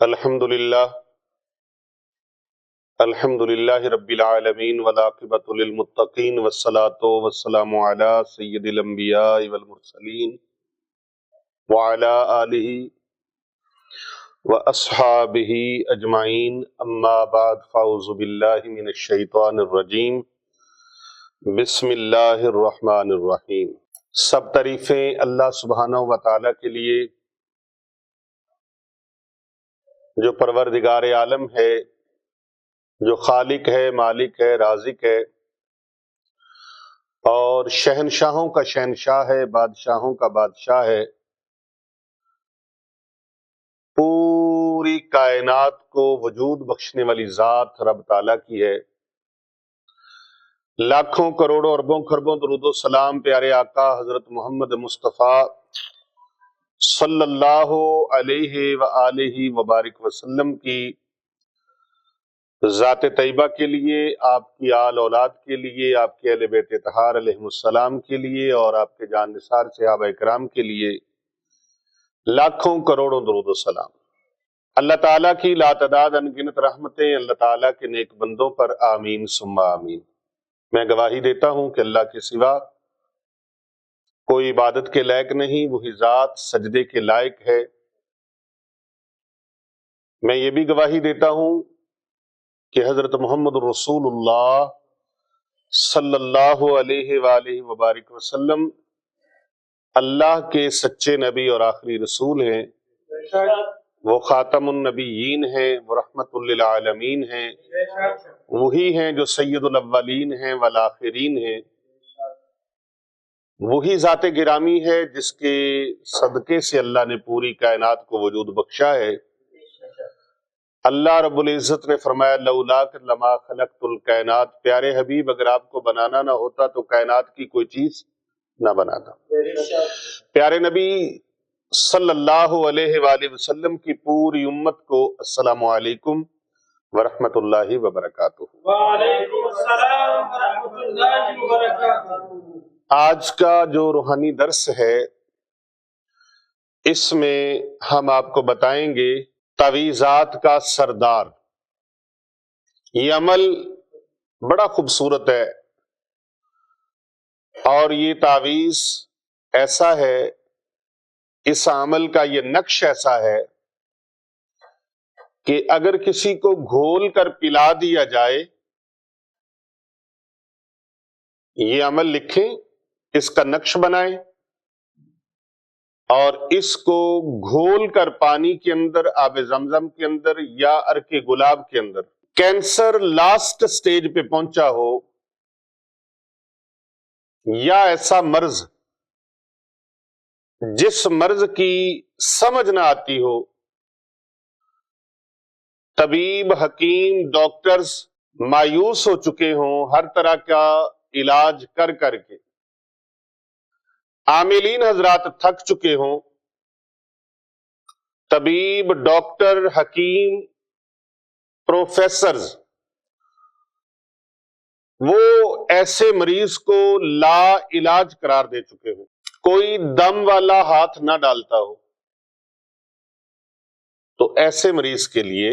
الحمدللہ الحمدللہ رب العالمین والعاقبۃ للمتقین والصلاۃ والسلام علی سید الانبیاء والمرسلین وعلی آلہ واصحابہ اجمعین، اما بعد فاعوذ باللہ من الشیطان الرجیم، بسم اللہ الرحمن الرحیم۔ سب تعریفیں اللہ سبحانہ و تعالیٰ کے لیے جو پروردگار عالم ہے، جو خالق ہے، مالک ہے، رازق ہے اور شہنشاہوں کا شہنشاہ ہے، بادشاہوں کا بادشاہ ہے۔ پوری کائنات کو وجود بخشنے والی ذات رب تعالیٰ کی ہے۔ لاکھوں کروڑوں اربوں خربوں درود و سلام پیارے آقا حضرت محمد مصطفیٰ صلی اللہ علیہ وآلہ وبارک وسلم کی ذات طیبہ کے لیے، آپ کی آل اولاد کے لیے، آپ کے اہل بیت طہار علیہم السلام کے لیے اور آپ کے جان نثار صحابہ کرام کے لیے لاکھوں کروڑوں درود و سلام۔ اللہ تعالیٰ کی لاتعداد انگنت رحمتیں اللہ تعالیٰ کے نیک بندوں پر آمین ثم آمین۔ میں گواہی دیتا ہوں کہ اللہ کے سوا کوئی عبادت کے لائق نہیں، وہی ذات سجدے کے لائق ہے۔ میں یہ بھی گواہی دیتا ہوں کہ حضرت محمد رسول اللہ صلی اللہ علیہ وآلہ وبارک وسلم اللہ کے سچے نبی اور آخری رسول ہیں۔ وہ خاتم النبیین ہیں، وہ رحمت للعالمین ہیں، وہی ہیں جو سید الاولین ہیں والآخرین ہیں۔ وہی ذات گرامی ہے جس کے صدقے سے اللہ نے پوری کائنات کو وجود بخشا ہے۔ اللہ رب العزت نے فرمایا لولاک لما خلقت الکائنات، پیارے حبیب اگر آپ کو بنانا نہ ہوتا تو کائنات کی کوئی چیز نہ بناتا۔ پیارے نبی صلی اللہ علیہ وآلہ وسلم کی پوری امت کو السلام علیکم ورحمۃ اللہ وبرکاتہ۔ وعلیکم السلام ورحمۃ اللہ وبرکاتہ۔ آج کا جو روحانی درس ہے اس میں ہم آپ کو بتائیں گے تعویذات کا سردار۔ یہ عمل بڑا خوبصورت ہے اور یہ تعویذ ایسا ہے، اس عمل کا یہ نقش ایسا ہے کہ اگر کسی کو گھول کر پلا دیا جائے، یہ عمل لکھیں، اس کا نقش بنائیں اور اس کو گھول کر پانی کے اندر، آب زمزم کے اندر یا عرق گلاب کے اندر، کینسر لاسٹ سٹیج پہ پہنچا ہو یا ایسا مرض جس مرض کی سمجھ نہ آتی ہو، طبیب، حکیم، ڈاکٹرز مایوس ہو چکے ہوں ہر طرح کا علاج کر کر کے، عاملین حضرات تھک چکے ہوں، طبیب، ڈاکٹر، حکیم، پروفیسرز وہ ایسے مریض کو لا علاج قرار دے چکے ہوں، کوئی دم والا ہاتھ نہ ڈالتا ہو، تو ایسے مریض کے لیے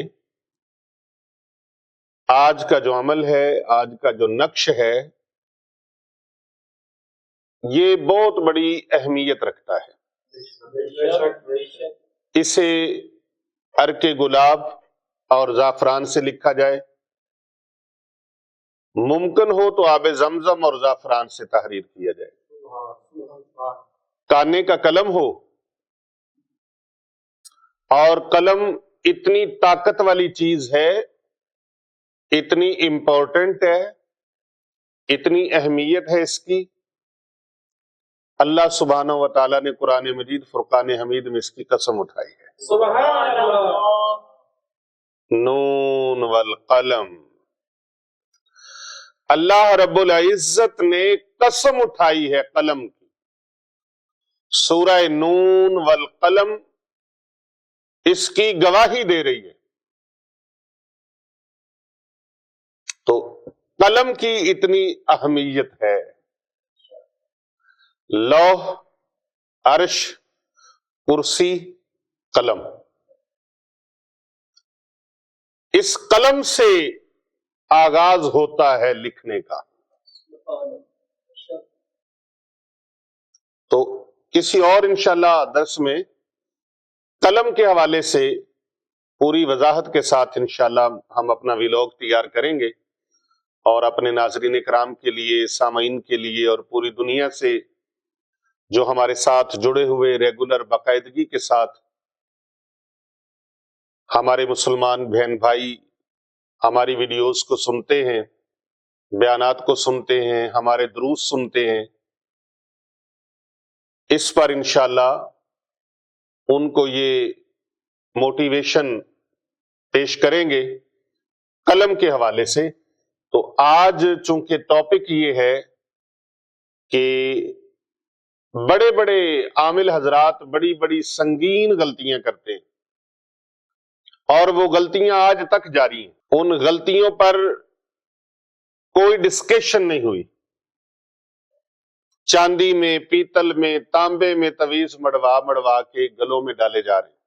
آج کا جو عمل ہے، آج کا جو نقش ہے، یہ بہت بڑی اہمیت رکھتا ہے۔ اسے عرق گلاب اور زعفران سے لکھا جائے، ممکن ہو تو آب زمزم اور زعفران سے تحریر کیا جائے، کانے کا قلم ہو، اور قلم اتنی طاقت والی چیز ہے، اتنی امپورٹنٹ ہے، اتنی اہمیت ہے اس کی، اللہ سبحانہ و تعالیٰ نے قرآن مجید فرقان حمید میں اس کی قسم اٹھائی ہے۔ سبحان اللہ۔ نون والقلم، اللہ رب العزت نے قسم اٹھائی ہے قلم کی۔ سورہ نون والقلم اس کی گواہی دے رہی ہے۔ تو قلم کی اتنی اہمیت ہے، لوح، عرش، کرسی، قلم، اس قلم سے آغاز ہوتا ہے لکھنے کا. تو کسی اور انشاءاللہ درس میں قلم کے حوالے سے پوری وضاحت کے ساتھ انشاءاللہ ہم اپنا ویلاگ تیار کریں گے، اور اپنے ناظرین کرام کے لیے، سامعین کے لیے، اور پوری دنیا سے جو ہمارے ساتھ جڑے ہوئے ریگولر باقاعدگی کے ساتھ ہمارے مسلمان بہن بھائی ہماری ویڈیوز کو سنتے ہیں، بیانات کو سنتے ہیں، ہمارے دروس سنتے ہیں، اس پر انشاءاللہ ان کو یہ موٹیویشن پیش کریں گے قلم کے حوالے سے. تو آج چونکہ ٹاپک یہ ہے کہ بڑے بڑے عامل حضرات بڑی بڑی سنگین غلطیاں کرتے ہیں، اور وہ غلطیاں آج تک جاری ہیں. ان غلطیوں پر کوئی ڈسکشن نہیں ہوئی. چاندی میں، پیتل میں، تانبے میں تعویذ مڑوا کے گلوں میں ڈالے جا رہے ہیں،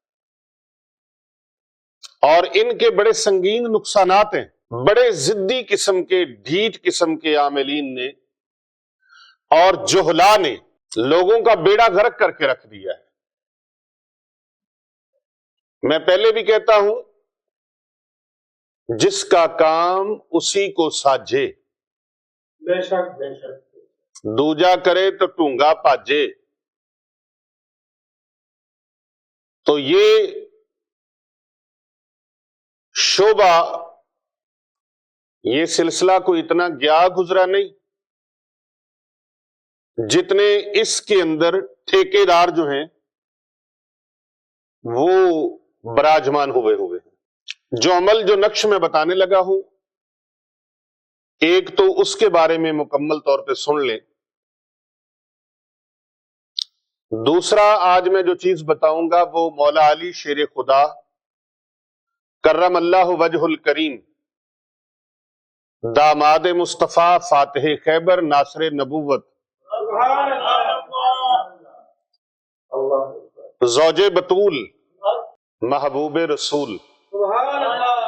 اور ان کے بڑے سنگین نقصانات ہیں. بڑے ضدی قسم کے، ڈھیٹ قسم کے عاملین نے اور جہلا نے لوگوں کا بیڑا غرق کر کے رکھ دیا ہے. میں پہلے بھی کہتا ہوں، جس کا کام اسی کو ساجے، بے شک بے شک، دوجا کرے تو ٹونگا پاجے. تو یہ شعبہ، یہ سلسلہ کوئی اتنا گیا گزرا نہیں جتنے اس کے اندر ٹھیکیدار جو ہیں وہ براجمان ہوئے ہیں. جو عمل، جو نقش میں بتانے لگا ہوں، ایک تو اس کے بارے میں مکمل طور پہ سن لیں. دوسرا آج میں جو چیز بتاؤں گا وہ مولا علی شیر خدا کرم اللہ وجہ الکریم، داماد مصطفیٰ، فاتح خیبر، ناصر نبوت، سبحان اللہ، زوج بطول، محبوب رسول، سبحان اللہ،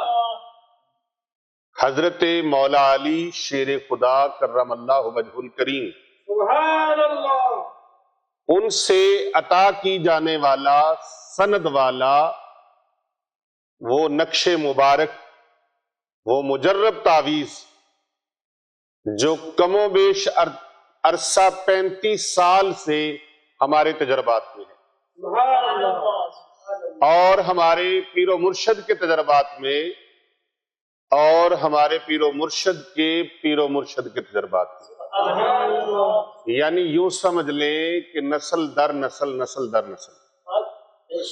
حضرت مولا علی شیر خدا کرم اللہ وجہ الکریم، سبحان اللہ، ان سے عطا کی جانے والا، سند والا وہ نقش مبارک، وہ مجرب تعویذ جو کم و بیش عرصہ 35 سال سے ہمارے تجربات میں ہے، سبحان اللہ، اور ہمارے پیر و مرشد کے تجربات میں، اور ہمارے پیر و مرشد کے پیر و مرشد کے تجربات میں. سبحان اللہ، یعنی یوں سمجھ لیں کہ نسل در نسل، نسل در نسل،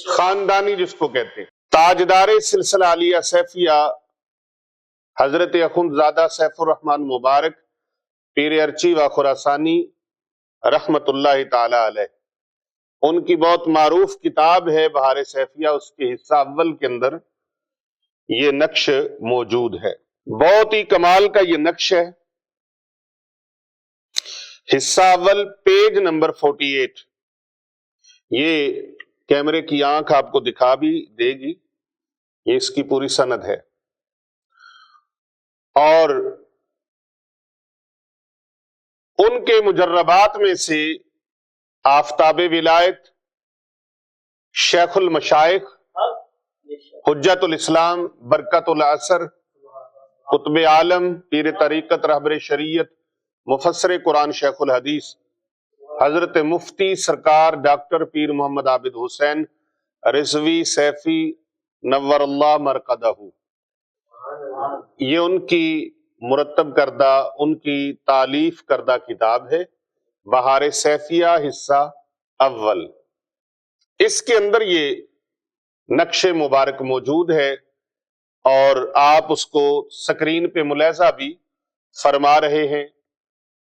خاندانی جس کو کہتے ہیں. تاجدار سلسلہ عالیہ سیفیہ حضرت اخندزادہ سیف الرحمن مبارک پیر ارچی و خراسانی رحمت اللہ تعالی علیہ، ان کی بہت معروف کتاب ہے بہار سیفیہ، اس کے حصہ اول کے اندر یہ نقش موجود ہے. بہت ہی کمال کا یہ نقش ہے. حصہ اول، پیج نمبر 48. یہ کیمرے کی آنکھ آپ کو دکھا بھی دے گی، یہ اس کی پوری سند ہے. اور ان کے مجربات میں سے آفتاب ولایت، شیخ المشائخ، حجت الاسلام، برکت العصر، قطب عالم، پیر طریقت، رہبر شریعت، مفسر قرآن شیخ الحدیث، حضرت مفتی سرکار ڈاکٹر پیر محمد عابد حسین رضوی سیفی نور اللہ مرقدہ، یہ ان کی مرتب کردہ، ان کی تالیف کردہ کتاب ہے بہار سیفیہ حصہ اول. اس کے اندر یہ نقش مبارک موجود ہے، اور آپ اس کو سکرین پہ ملاحظہ بھی فرما رہے ہیں،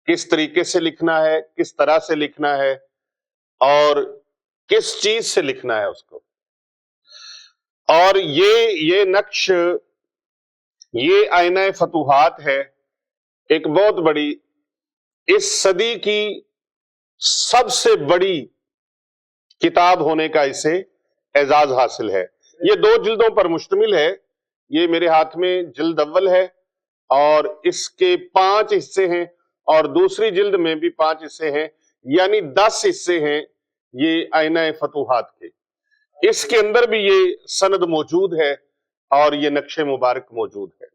کس طریقے سے لکھنا ہے، کس طرح سے لکھنا ہے، اور کس چیز سے لکھنا ہے اس کو. اور یہ نقش، یہ آئینہ فتوحات ہے، ایک بہت بڑی، اس صدی کی سب سے بڑی کتاب ہونے کا اسے اعزاز حاصل ہے. یہ 2 جلدوں پر مشتمل ہے. یہ میرے ہاتھ میں جلد اول ہے اور اس کے 5 حصے ہیں اور دوسری جلد میں بھی 5 حصے ہیں، یعنی 10 حصے ہیں یہ آئینہ فتوحات کے۔ اس کے اندر بھی یہ سند موجود ہے اور یہ نقش مبارک موجود ہے۔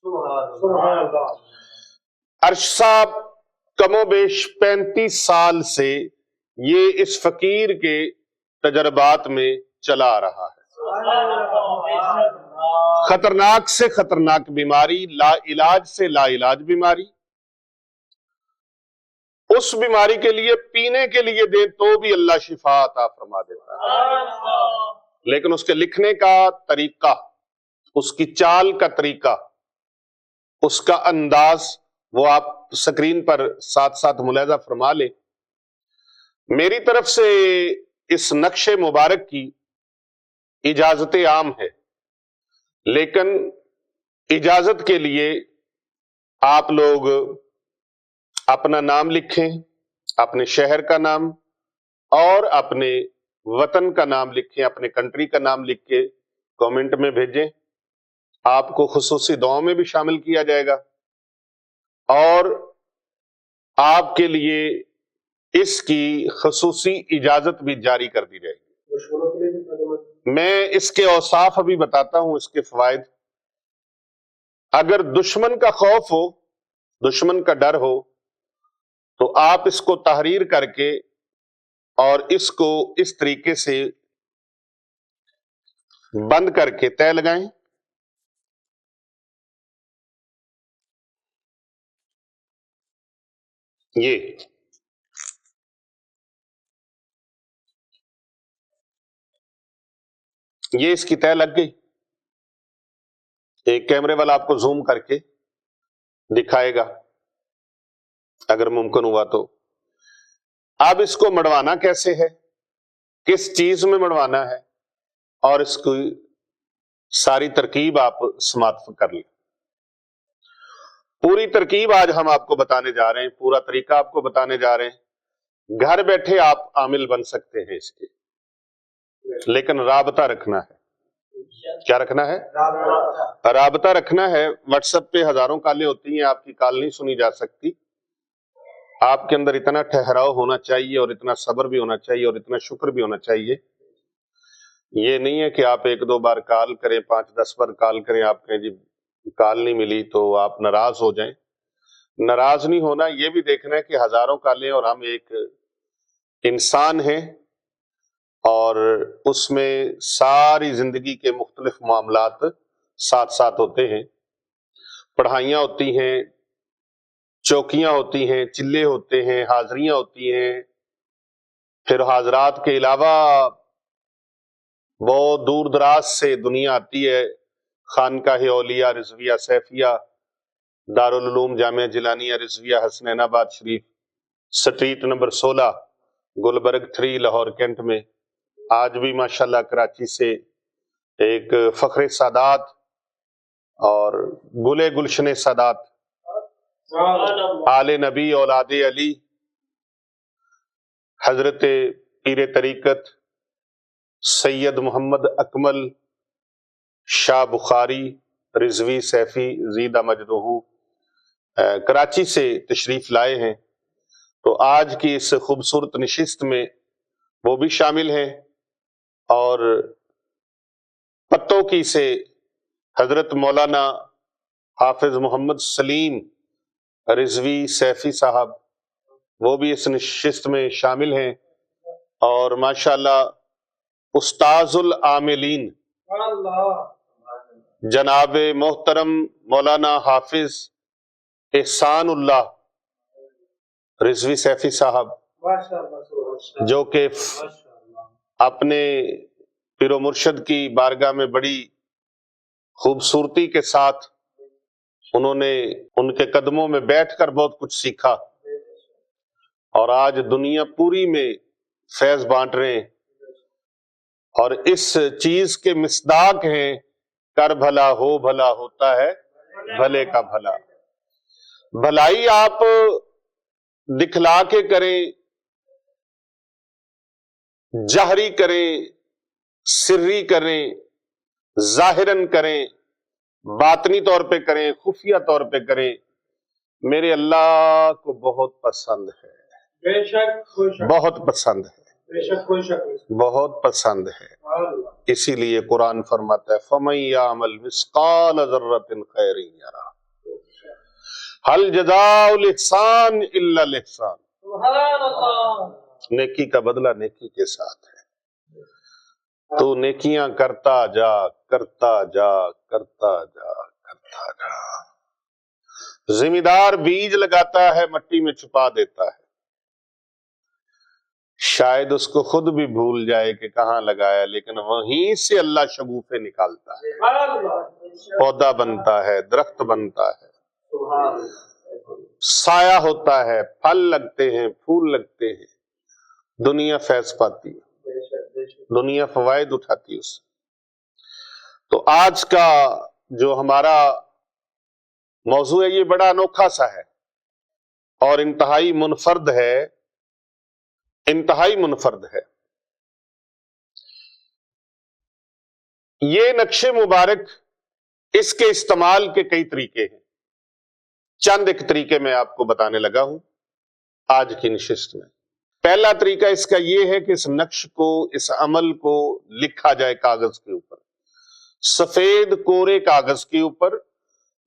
سبحان اللہ۔ ارش صاحب کم و بیش 35 سال سے یہ اس فقیر کے تجربات میں چلا آ رہا ہے۔ خطرناک سے خطرناک بیماری، لا علاج سے لا علاج بیماری، اس بیماری کے لیے پینے کے لیے دیں تو بھی اللہ شفا عطا فرما دیتا ہے، لیکن اس کے لکھنے کا طریقہ، اس کی چال کا طریقہ، اس کا انداز، وہ آپ سکرین پر ساتھ ساتھ ملاحظہ فرما لیں۔ میری طرف سے اس نقش مبارک کی اجازت عام ہے، لیکن اجازت کے لیے آپ لوگ اپنا نام لکھیں، اپنے شہر کا نام اور اپنے وطن کا نام لکھیں، اپنے کنٹری کا نام لکھ کے کامنٹ میں بھیجیں۔ آپ کو خصوصی دعاؤں میں بھی شامل کیا جائے گا اور آپ کے لیے اس کی خصوصی اجازت بھی جاری کر دی جائے گی۔ میں اس کے اوصاف ابھی بتاتا ہوں، اس کے فوائد۔ اگر دشمن کا خوف ہو، دشمن کا ڈر ہو، تو آپ اس کو تحریر کر کے اور اس کو اس طریقے سے بند کر کے تہ لگائیں۔ یہ اس کی تہ لگ گئی۔ ایک کیمرے والا آپ کو زوم کر کے دکھائے گا اگر ممکن ہوا تو۔ اب اس کو مڑوانا کیسے ہے، کس چیز میں مڑوانا ہے، اور اس کی ساری ترکیب آپ سماعت کر لیں۔ پوری ترکیب آج ہم آپ کو بتانے جا رہے ہیں، پورا طریقہ آپ کو بتانے جا رہے ہیں۔ گھر بیٹھے آپ عامل بن سکتے ہیں اس کے، لیکن رابطہ رکھنا ہے۔ کیا رکھنا ہے؟ رابطہ رکھنا ہے۔ واٹس ایپ پہ ہزاروں کالیں ہوتی ہیں، آپ کی کال نہیں سنی جا سکتی۔ آپ کے اندر اتنا ٹھہراؤ ہونا چاہیے اور اتنا صبر بھی ہونا چاہیے اور اتنا شکر بھی ہونا چاہیے۔ یہ نہیں ہے کہ آپ 1-2 بار کال کریں، 5-10 بار کال کریں، آپ کہیں جی کال نہیں ملی تو آپ ناراض ہو جائیں۔ ناراض نہیں ہونا، یہ بھی دیکھنا ہے کہ ہزاروں کالیں اور ہم ایک انسان ہیں اور اس میں ساری زندگی کے مختلف معاملات ساتھ ساتھ ہوتے ہیں۔ پڑھائیاں ہوتی ہیں، چوکیاں ہوتی ہیں، چلے ہوتے ہیں، حاضریاں ہوتی ہیں، پھر حاضرات کے علاوہ بہت دور دراز سے دنیا آتی ہے۔ خانقاہ اولیاء رضویہ سیفیہ، دارالعلوم جامعہ جلانیہ Rizviya Hasnainabad Sharif, street number 16 Gulberg 3 Lahore cantt میں۔ آج بھی ماشاءاللہ کراچی سے ایک فخر سادات اور گلے گلشن سادات، آل نبی اولاد علی، حضرت پیر طریقت سید محمد اکمل شاہ بخاری رضوی سیفی زیدہ مجدہ کراچی سے تشریف لائے ہیں، تو آج کی اس خوبصورت نشست میں وہ بھی شامل ہیں۔ اور پتوں کی سے حضرت مولانا حافظ محمد سلیم رضوی سیفی صاحب، وہ بھی اس نشست میں شامل ہیں، اور ماشاءاللہ استاذ العاملین جناب محترم مولانا حافظ احسان اللہ رضوی سیفی صاحب، جو کہ اپنے پیر و مرشد کی بارگاہ میں بڑی خوبصورتی کے ساتھ انہوں نے ان کے قدموں میں بیٹھ کر بہت کچھ سیکھا، اور آج دنیا پوری میں فیض بانٹ رہے ہیں، اور اس چیز کے مصداق ہیں کر بھلا ہو بھلا ہوتا ہے بھلے کا بھلا۔ بھلائی آپ دکھلا کے کریں، جہری کریں، سری کریں، ظاہراً کریں، باطنی طور پہ کریں، خفیہ طور پہ کریں، میرے اللہ کو بہت پسند ہے، بے شک کوئی شک بہت پسند ہے، بے شک کوئی شک نہیں۔ بہت پسند ہے۔ اللہ اسی لیے قرآن فرماتا ہے فَمَن يَعْمَلْ مِثْقَالَ ذَرَّةٍ خَيْرًا يَرَهُ هَلْ جَزَاءُ الْإِحْسَانِ إِلَّا الْإِحْسَانُ۔ سبحان اللہ۔ نیکی کا بدلہ نیکی کے ساتھ ہے، تو نیکیاں کرتا جا کرتا جا کرتا جا کرتا جا۔ ذمہ دار بیج لگاتا ہے، مٹی میں چھپا دیتا ہے، شاید اس کو خود بھی بھول جائے کہ کہاں لگایا، لیکن وہیں سے اللہ شگوفے نکالتا ہے، سبحان اللہ۔ پودا بنتا ہے، درخت بنتا ہے، سبحان اللہ۔ سایہ ہوتا ہے، پھل لگتے ہیں، پھول لگتے ہیں، دنیا فیض پاتی ہے، بے شک بے شک۔ دنیا فوائد اٹھاتی ہے اس سے۔ تو آج کا جو ہمارا موضوع ہے یہ بڑا انوکھا سا ہے اور انتہائی منفرد ہے، انتہائی منفرد ہے۔ یہ نقش مبارک، اس کے استعمال کے کئی طریقے ہیں، چند ایک طریقے میں آپ کو بتانے لگا ہوں آج کی نشست میں۔ پہلا طریقہ اس کا یہ ہے کہ اس نقش کو، اس عمل کو لکھا جائے کاغذ کے اوپر، سفید کورے کاغذ کے اوپر،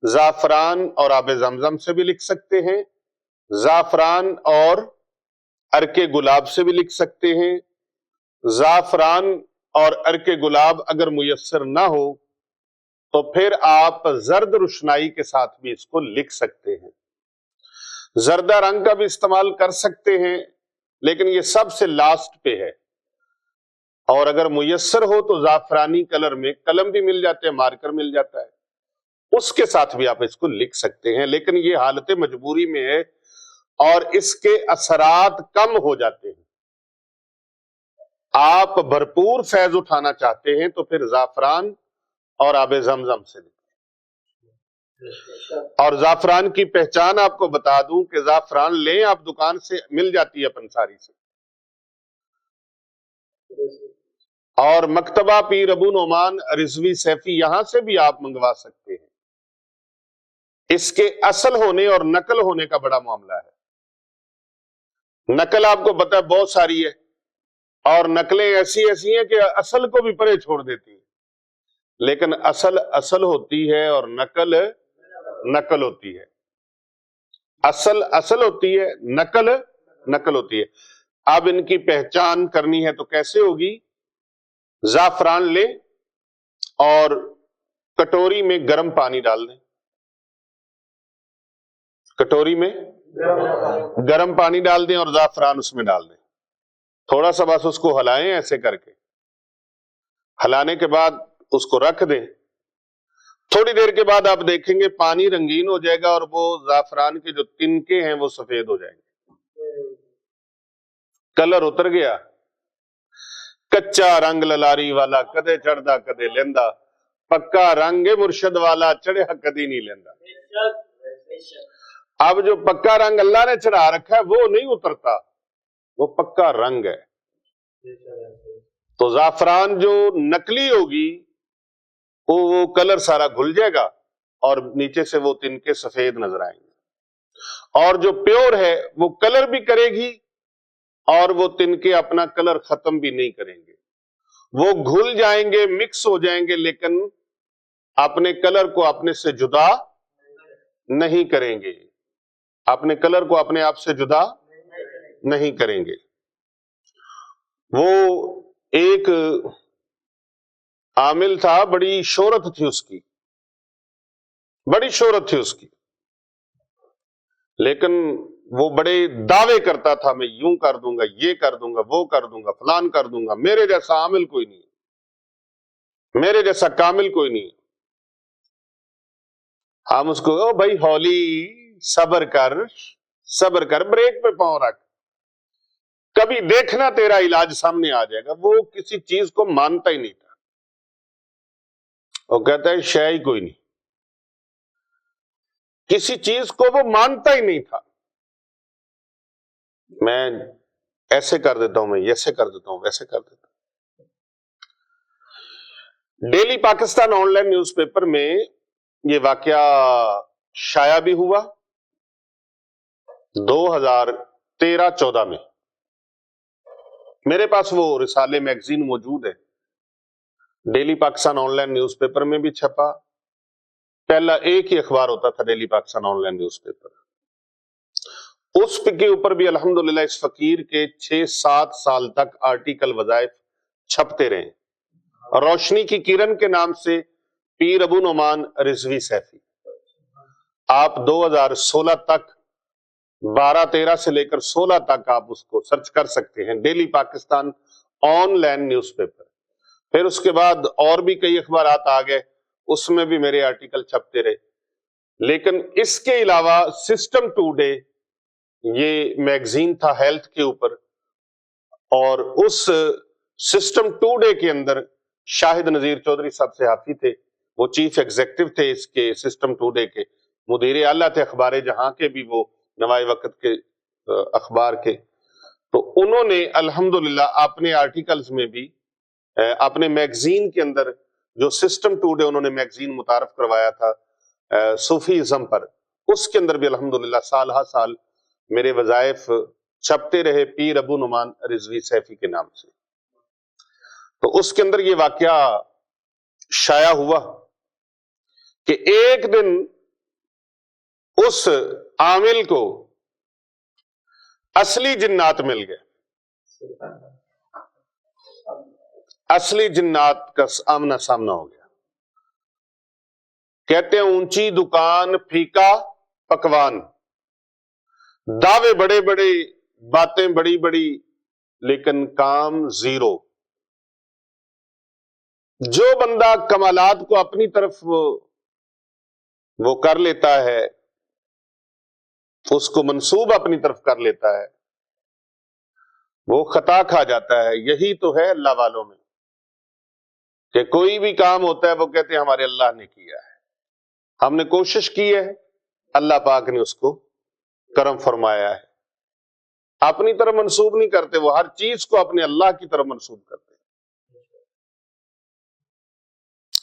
زعفران اور آب زمزم سے بھی لکھ سکتے ہیں، زعفران اور عرق گلاب سے بھی لکھ سکتے ہیں، زعفران اور عرق گلاب اگر میسر نہ ہو تو پھر آپ زرد روشنائی کے ساتھ بھی اس کو لکھ سکتے ہیں، زردہ رنگ کا بھی استعمال کر سکتے ہیں، لیکن یہ سب سے لاسٹ پہ ہے۔ اور اگر میسر ہو تو زعفرانی کلر میں قلم بھی مل جاتے ہیں، مارکر مل جاتا ہے، اس کے ساتھ بھی آپ اس کو لکھ سکتے ہیں، لیکن یہ حالت مجبوری میں ہے اور اس کے اثرات کم ہو جاتے ہیں۔ آپ بھرپور فیض اٹھانا چاہتے ہیں تو پھر زعفران اور آب زمزم سے لکھیں۔ اور زعفران کی پہچان آپ کو بتا دوں کہ زعفران لیں آپ دکان سے، مل جاتی ہے پنساری سے، اور مکتبہ پیر ابو نعمان رضوی سیفی یہاں سے بھی آپ منگوا سکتے ہیں۔ اس کے اصل ہونے اور نقل ہونے کا بڑا معاملہ ہے۔ نقل آپ کو پتہ ہے بہت ساری ہے، اور نقلیں ایسی ایسی ہیں کہ اصل کو بھی پرے چھوڑ دیتی ہیں، لیکن اصل اصل ہوتی ہے اور نقل نقل ہوتی ہے، اصل اصل ہوتی ہے، نقل نقل ہوتی ہے۔ اب ان کی پہچان کرنی ہے تو کیسے ہوگی؟ زعفران لیں اور کٹوری میں گرم پانی ڈال دیں، کٹوری میں گرم پانی ڈال دیں اور زعفران اس میں ڈال دیں، تھوڑا سا بس اس کو ہلائیں، ایسے کر کے ہلانے کے بعد اس کو رکھ دیں۔ تھوڑی دیر کے بعد آپ دیکھیں گے پانی رنگین ہو جائے گا اور وہ زعفران کے جو تنکے ہیں وہ سفید ہو جائیں گے، کلر اتر گیا۔ کچا رنگ للاری والا کدے چڑھدا کدے لیندہ، پکا رنگ مرشد والا چڑھیا کدی نہیں لیندہ۔ اب جو پکا رنگ اللہ نے چڑھا رکھا ہے وہ نہیں اترتا، وہ پکا رنگ ہے۔ تو زعفران جو نقلی ہوگی وہ کلر سارا گھل جائے گا اور نیچے سے وہ تنکے سفید نظر آئیں گے، اور جو پیور ہے وہ کلر بھی کرے گی اور وہ تنکے اپنا کلر ختم بھی نہیں کریں گے، وہ گھل جائیں گے، مکس ہو جائیں گے، لیکن اپنے کلر کو اپنے سے جدا نہیں کریں گے، اپنے کلر کو اپنے آپ سے جدا نہیں کریں گے۔ وہ ایک عامل تھا، بڑی شہرت تھی اس کی، بڑی شہرت تھی اس کی، لیکن وہ بڑے دعوے کرتا تھا، میں یوں کر دوں گا، یہ کر دوں گا، وہ کر دوں گا، فلان کر دوں گا، میرے جیسا عامل کوئی نہیں ہے، میرے جیسا کامل کوئی نہیں ہے۔ ہم اس کو او بھائی ہولی، صبر کر، صبر کر، بریک پہ پاؤں رکھ، کبھی دیکھنا تیرا علاج سامنے آ جائے گا۔ وہ کسی چیز کو مانتا ہی نہیں تھا، وہ کہتا ہے شے ہی کوئی نہیں، کسی چیز کو وہ مانتا ہی نہیں تھا۔ میں ایسے کر دیتا ہوں، میں ایسے کر دیتا ہوں، ویسے کر دیتا ہوں۔ Daily Pakistan online newspaper میں یہ واقعہ شائع بھی ہوا 2013-14 میں. میرے پاس وہ رسالے میگزین موجود ہے. Daily Pakistan online newspaper میں بھی چھپا. پہلا ایک ہی اخبار ہوتا تھا daily Pakistan online newspaper. اس کے اوپر بھی الحمدللہ اس فقیر کے 6-7 سال تک آرٹیکل وظائف چھپتے رہے. روشنی کی کرن کے نام سے پیر ابو نعمان رضوی سیفی. آپ 2016 تک 12-13 سے لے کر 16 تک آپ اس کو سرچ کر سکتے ہیں. Daily Pakistan online news paper. پھر اس کے بعد اور بھی کئی اخبارات آ گئے, اس میں بھی میرے آرٹیکل چھپتے رہے. لیکن اس کے علاوہ سسٹم ٹوڈے یہ میگزین تھا ہیلتھ کے اوپر, اور اس سسٹم ٹوڈے کے اندر شاہد نذیر چودھری صاحب صحافی تھے. وہ چیف ایگزیکٹو تھے اس کے سسٹم ٹوڈے کے, مدیر اعلیٰ تھے اخبار جہاں کے بھی, وہ نوائے وقت کے اخبار کے. تو انہوں نے الحمدللہ اپنے آرٹیکلز میں بھی اپنے میگزین کے اندر جو سسٹم ٹوڈے انہوں نے میگزین متعارف کروایا تھا صوفی ازم پر, اس کے اندر بھی الحمدللہ سال ہا سال میرے وظائف چھپتے رہے پیر ابو نعمان رضوی سیفی کے نام سے. تو اس کے اندر یہ واقعہ شائع ہوا کہ ایک دن اس عامل کو اصلی جنات مل گئے. اصلی جنات کا آمنا سامنا ہو گیا. کہتے ہیں اونچی دکان پھیکا پکوان, دعوے بڑے بڑے, باتیں بڑی بڑی, لیکن کام زیرو. جو بندہ کمالات کو اپنی طرف وہ کر لیتا ہے, اس کو منسوب اپنی طرف کر لیتا ہے, وہ خطا کھا جاتا ہے. یہی تو ہے اللہ والوں میں کہ کوئی بھی کام ہوتا ہے وہ کہتے ہیں ہمارے اللہ نے کیا ہے, ہم نے کوشش کی ہے, اللہ پاک نے اس کو کرم فرمایا ہے. اپنی طرف منسوب نہیں کرتے, وہ ہر چیز کو اپنے اللہ کی طرف منسوب کرتے.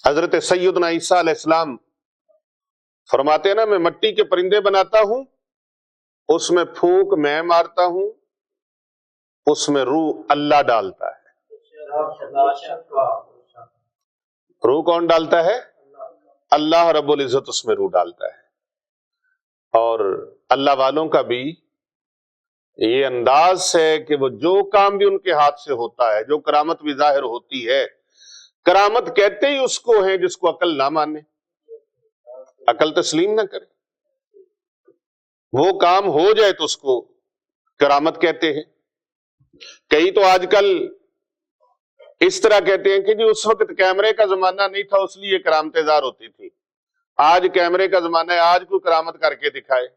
حضرت سیدنا عیسیٰ علیہ السلام فرماتے ہیں نا, میں مٹی کے پرندے بناتا ہوں, اس میں پھونک میں مارتا ہوں, اس میں روح اللہ ڈالتا ہے. روح کون ڈالتا ہے؟ اللہ رب العزت اس میں روح ڈالتا ہے. اور اللہ والوں کا بھی یہ انداز ہے کہ وہ جو کام بھی ان کے ہاتھ سے ہوتا ہے, جو کرامت بھی ظاہر ہوتی ہے, کرامت کہتے ہی اس کو ہیں جس کو عقل نہ مانے, عقل تسلیم نہ کرے. وہ کام ہو جائے تو اس کو کرامت کہتے ہیں. کئی تو آج کل اس طرح کہتے ہیں کہ جی اس وقت کیمرے کا زمانہ نہیں تھا اس لیے کرامت ظاہر ہوتی تھی, آج کیمرے کا زمانہ ہے, آج کوئی کرامت کر کے دکھائے.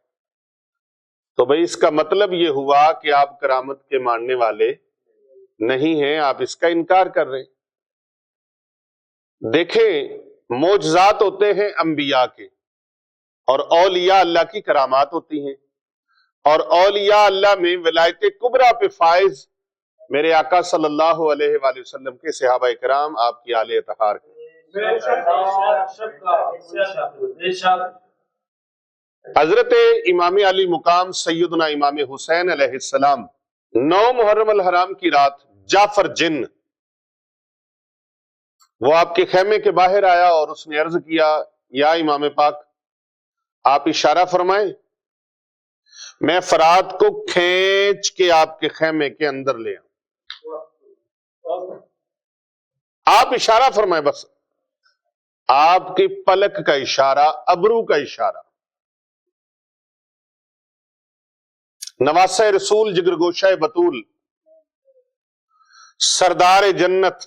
تو بھئی اس کا مطلب یہ ہوا کہ آپ کرامت کے ماننے والے نہیں ہیں, آپ اس کا انکار کر رہے. دیکھیں معجزات ہوتے ہیں انبیاء کے, اور اولیاء اللہ کی کرامات ہوتی ہیں, اور اولیاء اللہ میں ولایت کبریٰ پہ فائز میرے آقا صلی اللہ علیہ وآلہ وسلم کے صحابہ کرام, آپ کی آل اطہار کے. حضرت امام علی مقام سیدنا امام حسین علیہ السلام 9 محرم الحرام کی رات جعفر جن وہ آپ کے خیمے کے باہر آیا اور اس نے عرض کیا, یا امام پاک آپ اشارہ فرمائیں, میں فرات کو کھینچ کے آپ کے خیمے کے اندر لے آؤں. آپ اشارہ فرمائیں, بس آپ کی پلک کا اشارہ, ابرو کا اشارہ. نواسہ رسول, جگر گوشہ بطول, سردار جنت,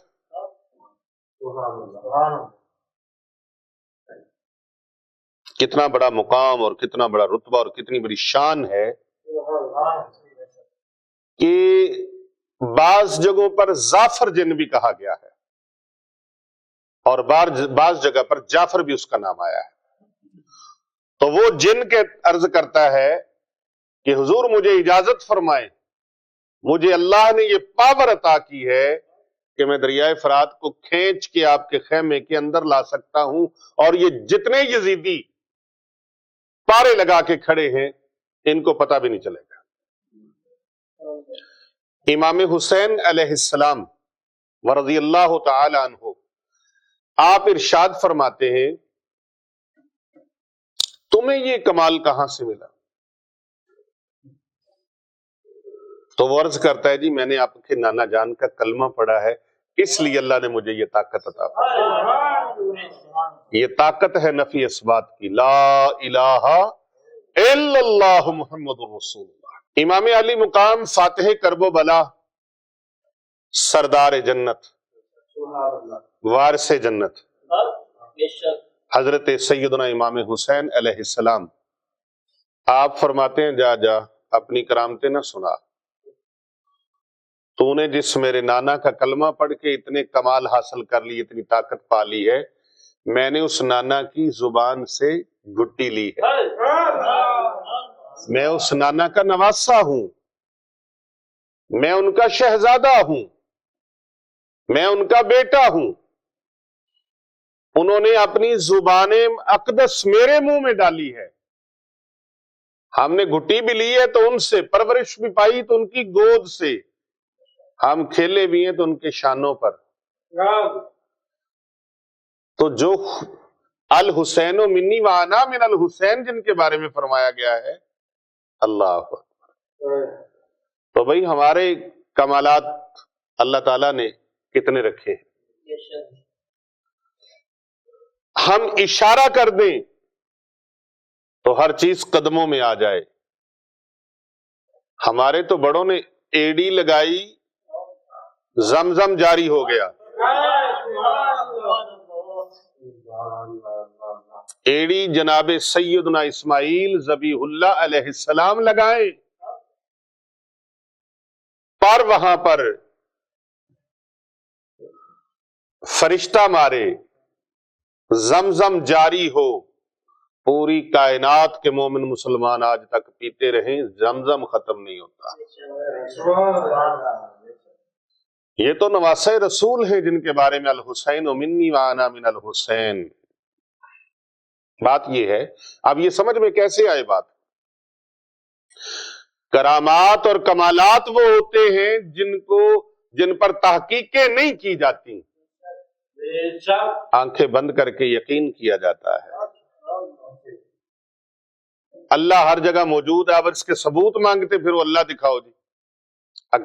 کتنا بڑا مقام اور کتنا بڑا رتبہ اور کتنی بڑی شان ہے کہ بعض جگہوں پر زعفر جن بھی کہا گیا ہے, اور بعض جگہ پر جعفر بھی اس کا نام آیا ہے. تو وہ جن کے عرض کرتا ہے کہ حضور مجھے اجازت فرمائیں, مجھے اللہ نے یہ پاور عطا کی ہے کہ میں دریائے فرات کو کھینچ کے آپ کے خیمے کے اندر لا سکتا ہوں، اور یہ جتنے یزیدی پارے لگا کے کھڑے ہیں ان کو پتہ بھی نہیں چلے گا۔ امام حسین علیہ السلام ورضی اللہ تعالی عنہ آپ ارشاد فرماتے ہیں تمہیں یہ کمال کہاں سے ملا؟ تو وہ عرض کرتا ہے جی میں نے آپ کے نانا جان کا کلمہ پڑھا ہے، اس لیے اللہ نے مجھے یہ طاقت عطا فرمائی۔ یہ طاقت ہے نفی اثبات کی، لا الہ الا اللہ محمد رسول اللہ۔ امام علی مقام فاتح کرب و بلا، سردار جنت، وارث جنت، حضرت سیدنا امام حسین علیہ السلام آپ فرماتے ہیں جا جا اپنی کرامتیں نہ سنا، تو نے جس میرے نانا کا کلمہ پڑھ کے اتنے کمال حاصل کر لی، اتنی طاقت پا لی ہے، میں نے اس نانا کی زبان سے گٹی لی ہے، میں اس نانا کا نواسا ہوں، میں ان کا شہزادہ ہوں، میں ان کا بیٹا ہوں، انہوں نے اپنی زبان اقدس میرے منہ میں ڈالی ہے، ہم نے گھٹی بھی لی ہے تو ان سے، پرورش بھی پائی تو ان کی گود سے، ہم کھیلے بھی ہیں تو ان کے شانوں پر۔ تو جو الحسین و منی وانا من الحسین جن کے بارے میں فرمایا گیا ہے، اللہ اکبر، تو بھئی ہمارے کمالات اللہ تعالیٰ نے کتنے رکھے ہیں؟ ہم اشارہ کر دیں تو ہر چیز قدموں میں آ جائے۔ ہمارے تو بڑوں نے ایڑی لگائی، زمزم جاری ہو گیا، ایڑی جناب سیدنا اسماعیل ذبیح اللہ علیہ السلام لگائیں، پر وہاں پر فرشتہ مارے، زمزم جاری ہو، پوری کائنات کے مومن مسلمان آج تک پیتے رہیں، زمزم ختم نہیں ہوتا۔ یہ تو نواسۂ رسول ہیں جن کے بارے میں الحسین و منی وانا من الحسین۔ بات یہ ہے، اب یہ سمجھ میں کیسے آئے بات؟ کرامات اور کمالات وہ ہوتے ہیں جن پر تحقیقیں نہیں کی جاتی، آنکھیں بند کر کے یقین کیا جاتا ہے۔ اللہ ہر جگہ موجود ہے، اب اس کے ثبوت مانگتے پھر وہ اللہ دکھاؤ جی،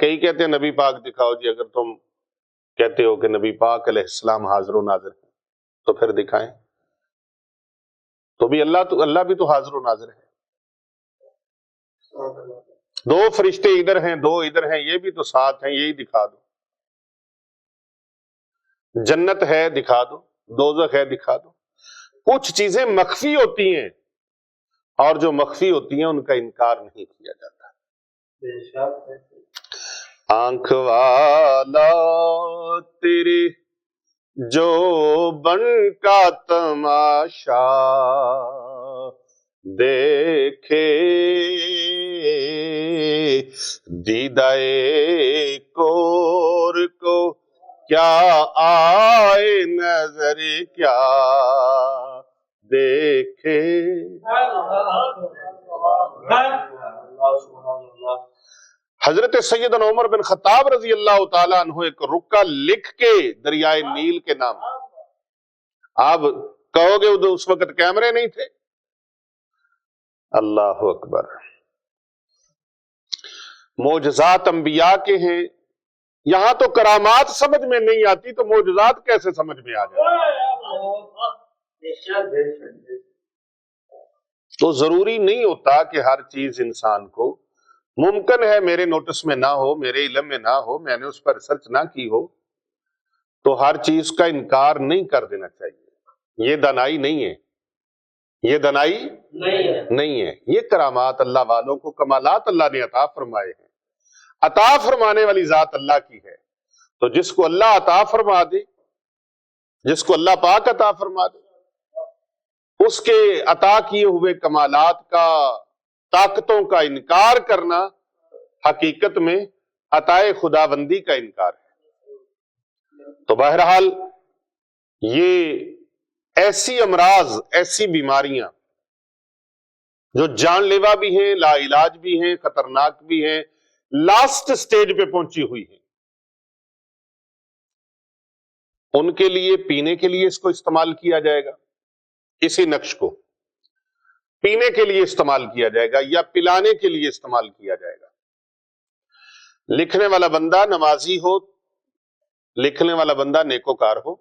کئی کہتے ہیں نبی پاک دکھاؤ جی، اگر تم کہتے ہو کہ نبی پاک علیہ السلام حاضر و ناظر ہے تو پھر دکھائیں، تو بھی اللہ بھی تو حاضر و ناظر ہے۔ دو فرشتے ادھر ہیں، دو ادھر ہیں، یہ بھی تو ساتھ ہیں، یہی دکھا دو۔ جنت ہے دکھا دو، دوزخ ہے دکھا دو۔ کچھ چیزیں مخفی ہوتی ہیں اور جو مخفی ہوتی ہیں ان کا انکار نہیں کیا جاتا۔ آنکھ والا تیرے جو بن کا تماشا دیکھے، دیدائے کور کو کیا آئے نظر کیا دیکھے۔ حضرت سیدنا عمر بن خطاب رضی اللہ تعالیٰ عنہ ایک رکا لکھ کے دریائے نیل کے نام، آپ کہو گے اس وقت کیمرے نہیں تھے، اللہ اکبر، معجزات انبیاء کے ہیں، یہاں تو کرامات سمجھ میں نہیں آتی تو معجزات کیسے سمجھ میں آ جائے؟ تو ضروری نہیں ہوتا کہ ہر چیز انسان کو، ممکن ہے میرے نوٹس میں نہ ہو، میرے علم میں نہ ہو، میں نے اس پر ریسرچ نہ کی ہو، تو ہر چیز کا انکار نہیں کر دینا چاہیے۔ یہ دانائی نہیں ہے، یہ دانائی نہیں ہے، یہ کرامات اللہ والوں کو، کمالات اللہ نے عطا فرمائے ہیں، عطا فرمانے والی ذات اللہ کی ہے، تو جس کو اللہ عطا فرما دے، جس کو اللہ پاک عطا فرما دے، اس کے عطا کیے ہوئے کمالات کا، طاقتوں کا انکار کرنا حقیقت میں عطائے خداوندی کا انکار ہے۔ تو بہرحال یہ ایسی امراض، ایسی بیماریاں جو جان لیوا بھی ہیں، لا علاج بھی ہیں، خطرناک بھی ہیں، لاسٹ سٹیج پہ پہنچی ہوئی ہیں، ان کے لیے پینے کے لیے اس کو استعمال کیا جائے گا، اسی نقش کو پینے کے لیے استعمال کیا جائے گا یا پلانے کے لیے استعمال کیا جائے گا۔ لکھنے والا بندہ نمازی ہو، لکھنے والا بندہ نیکوکار ہو،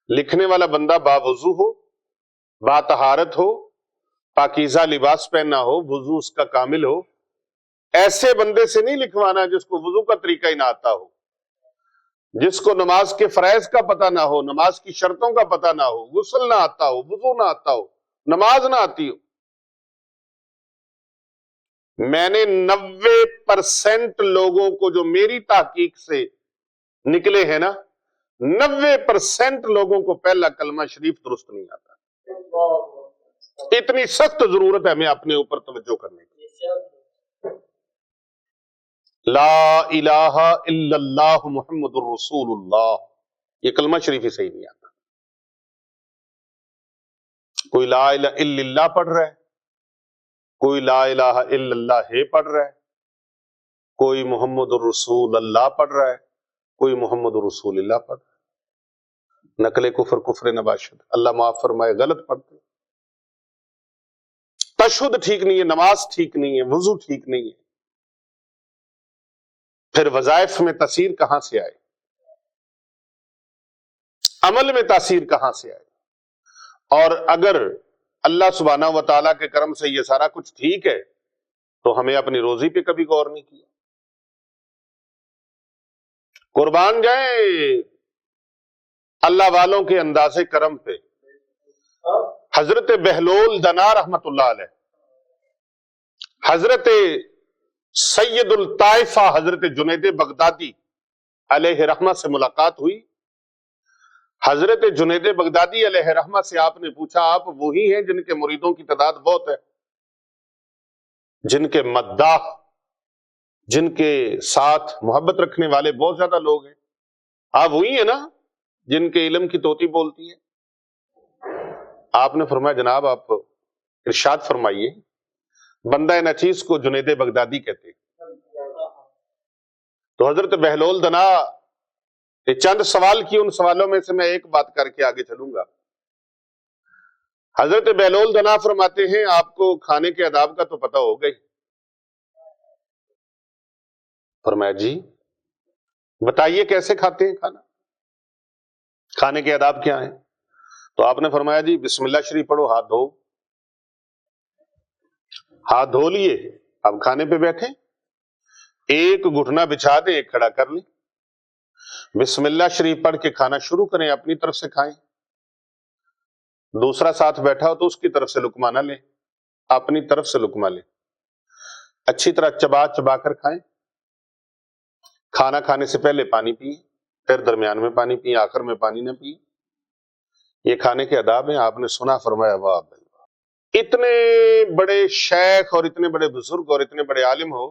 لکھنے والا بندہ باوضو ہو، باطہارت ہو، پاکیزہ لباس پہننا ہو، وضو اس کا کامل ہو، ایسے بندے سے نہیں لکھوانا جس کو وضو کا طریقہ ہی نہ آتا ہو، جس کو نماز کے فرائض کا پتہ نہ ہو، نماز کی شرطوں کا پتہ نہ ہو، غسل نہ آتا ہو، وضو نہ آتا ہو، نماز نہ آتی ہو۔ میں نے 90% لوگوں کو جو میری تحقیق سے نکلے ہیں نا، 90% لوگوں کو پہلا کلمہ شریف درست نہیں آتا۔ اتنی سخت ضرورت ہے ہمیں اپنے اوپر توجہ کرنے کی۔ لا الہ الا اللہ محمد الرسول اللہ، یہ کلمہ شریف ہی صحیح نہیں آتا۔ کوئی لا الہ الا اللہ پڑھ رہا ہے، کوئی لا الہ الا اللہ ہے پڑھ رہا ہے، کوئی محمد الرسول اللہ پڑھ رہا ہے، کوئی محمد الرسول اللہ پڑھ رہا ہے۔ نقل کفر کفر نباشد، اللہ معاف فرمائے، غلط پڑھتے، تشہد ٹھیک نہیں ہے، نماز ٹھیک نہیں ہے، وضو ٹھیک نہیں ہے، پھر وظائف میں تاثیر کہاں سے آئے، عمل میں تاثیر کہاں سے آئے؟ اور اگر اللہ سبحانہ و تعالیٰ کے کرم سے یہ سارا کچھ ٹھیک ہے تو ہمیں اپنی روزی پہ کبھی غور نہیں کیا۔ قربان جائیں اللہ والوں کے انداز کرم پہ۔ حضرت بہلول دنا رحمت اللہ علیہ، حضرت سید الطائفہ حضرت جنید بغدادی علیہ رحمہ سے ملاقات ہوئی۔ حضرت جنید بغدادی علیہ رحمہ سے آپ نے پوچھا، آپ وہی ہیں جن کے مریدوں کی تعداد بہت ہے، جن کے مداح، جن کے ساتھ محبت رکھنے والے بہت زیادہ لوگ ہیں، آپ وہی ہیں نا جن کے علم کی طوطی بولتی ہے؟ آپ نے فرمایا جناب آپ ارشاد فرمائیے، بندہ نچیز کو جنید بغدادی کہتے ہیں۔ تو حضرت بہلول دنا یہ چند سوال کی، ان سوالوں میں سے میں ایک بات کر کے آگے چلوں گا۔ حضرت بہلول دنا فرماتے ہیں آپ کو کھانے کے آداب کا تو پتہ ہو گئی۔ فرمایا جی بتائیے کیسے کھاتے ہیں کھانا، کھانے کے آداب کیا ہیں؟ تو آپ نے فرمایا جی بسم اللہ شریف پڑھو، ہاتھ دھو، ہاتھ دھو لیے، اب کھانے پہ بیٹھے، ایک گھٹنا بچھا دیں، ایک کھڑا کر لیں، بسم اللہ شریف پڑھ کے کھانا شروع کریں، اپنی طرف سے کھائیں، دوسرا ساتھ بیٹھا ہو تو اس کی طرف سے لقمہ نہ لیں، اپنی طرف سے لقمہ لیں، اچھی طرح چبا چبا کر کھائیں۔ کھانا کھانے سے پہلے پانی پئیں، پھر درمیان میں پانی پئیں، آخر میں پانی نہ پئیں۔ یہ کھانے کے آداب ہیں۔ آپ نے سنا، فرمایا واہ بھائی واہ، اتنے بڑے شیخ اور اتنے بڑے بزرگ اور اتنے بڑے عالم ہو،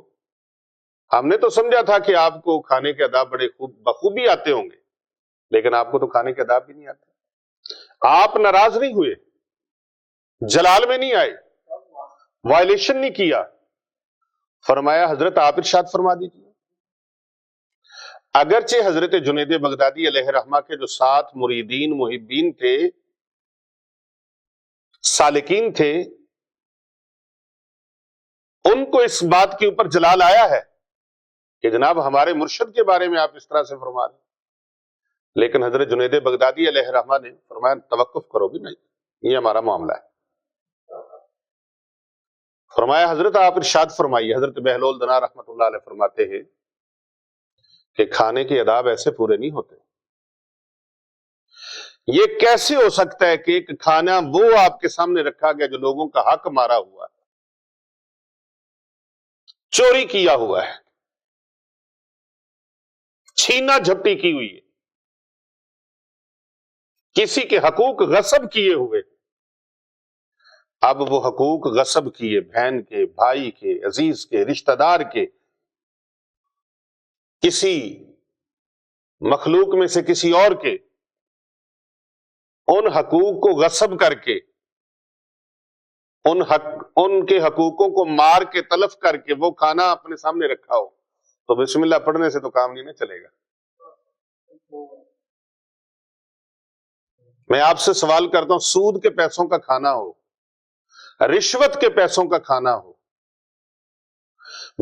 ہم نے تو سمجھا تھا کہ آپ کو کھانے کے آداب بڑے بخوبی آتے ہوں گے، لیکن آپ کو تو کھانے کے آداب بھی نہیں آتے۔ آپ ناراض نہیں ہوئے، جلال میں نہیں آئے، وائلیشن نہیں کیا، فرمایا حضرت آپ ارشاد فرما دیجیے۔ اگرچہ حضرت جنید بغدادی علیہ رحمہ کے جو 7 مریدین محبین تھے، سالکین تھے، ان کو اس بات کے اوپر جلال آیا ہے کہ جناب ہمارے مرشد کے بارے میں آپ اس طرح سے فرما رہے ہیں، لیکن حضرت جنید بغدادی علیہ رحمہ نے فرمایا توقف کرو بھی نہیں، یہ ہمارا معاملہ ہے۔ فرمایا حضرت آپ ارشاد فرمائیے۔ حضرت بہلول دنا رحمت اللہ علیہ فرماتے ہیں کہ کھانے کے آداب ایسے پورے نہیں ہوتے۔ یہ کیسے ہو سکتا ہے کہ ایک کھانا وہ آپ کے سامنے رکھا گیا جو لوگوں کا حق مارا ہوا ہے، چوری کیا ہوا ہے، چھینا جھپٹی کی ہوئی ہے، کسی کے حقوق غصب کیے ہوئے، اب وہ حقوق غصب کیے بہن کے، بھائی کے، عزیز کے، رشتہ دار کے، کسی مخلوق میں سے کسی اور کے ان حقوق کو غصب کر کے، ان کے حقوقوں کو مار کے تلف کر کے وہ کھانا اپنے سامنے رکھا ہو، تو بسم اللہ پڑھنے سے تو کام نہیں نہ چلے گا۔ میں آپ سے سوال کرتا ہوں، سود کے پیسوں کا کھانا ہو، رشوت کے پیسوں کا کھانا ہو،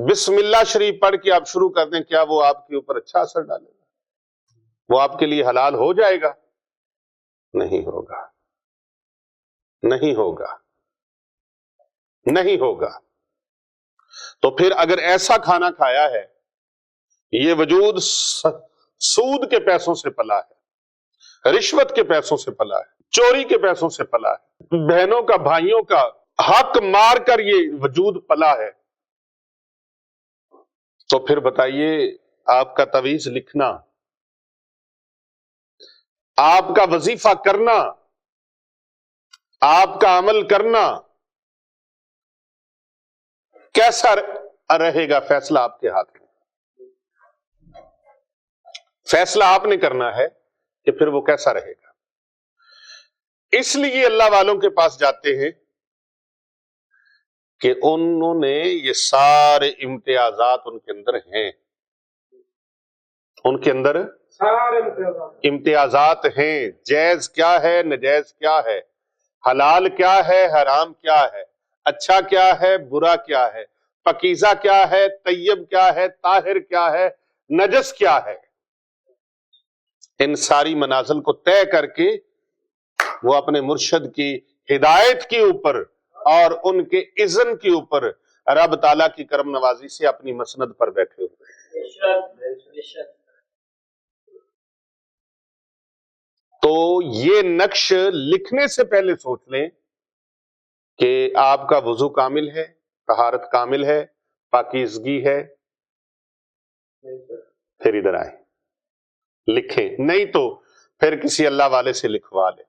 بسم اللہ شریف پڑھ کے آپ شروع کر دیں، کیا وہ آپ کے اوپر اچھا اثر ڈالے گا؟ وہ آپ کے لیے حلال ہو جائے گا؟ نہیں ہوگا، نہیں ہوگا، نہیں ہوگا۔ تو پھر اگر ایسا کھانا کھایا ہے، یہ وجود سود کے پیسوں سے پلا ہے، رشوت کے پیسوں سے پلا ہے، چوری کے پیسوں سے پلا ہے، بہنوں کا بھائیوں کا حق مار کر یہ وجود پلا ہے، تو پھر بتائیے آپ کا تعویذ لکھنا، آپ کا وظیفہ کرنا، آپ کا عمل کرنا کیسا رہے گا؟ فیصلہ آپ کے ہاتھ میں، فیصلہ آپ نے کرنا ہے کہ پھر وہ کیسا رہے گا۔ اس لیے اللہ والوں کے پاس جاتے ہیں کہ انہوں نے یہ سارے امتیازات ان کے اندر ہیں، ان کے اندر سارے امتیازات ہیں، جائز کیا ہے، ناجائز کیا ہے، حلال کیا ہے، حرام کیا ہے، اچھا کیا ہے، برا کیا ہے، پاکیزہ کیا ہے، طیب کیا ہے، طاہر کیا ہے، نجس کیا ہے۔ ان ساری منازل کو طے کر کے وہ اپنے مرشد کی ہدایت کے اوپر اور ان کے اذن کے اوپر رب تعالیٰ کی کرم نوازی سے اپنی مسند پر بیٹھے ہوئے ہیں۔ تو یہ نقش لکھنے سے پہلے سوچ لیں کہ آپ کا وضو کامل ہے، طہارت کامل ہے، پاکیزگی ہے، پھر ادھر آئیں لکھیں، نہیں تو پھر کسی اللہ والے سے لکھوا لیں۔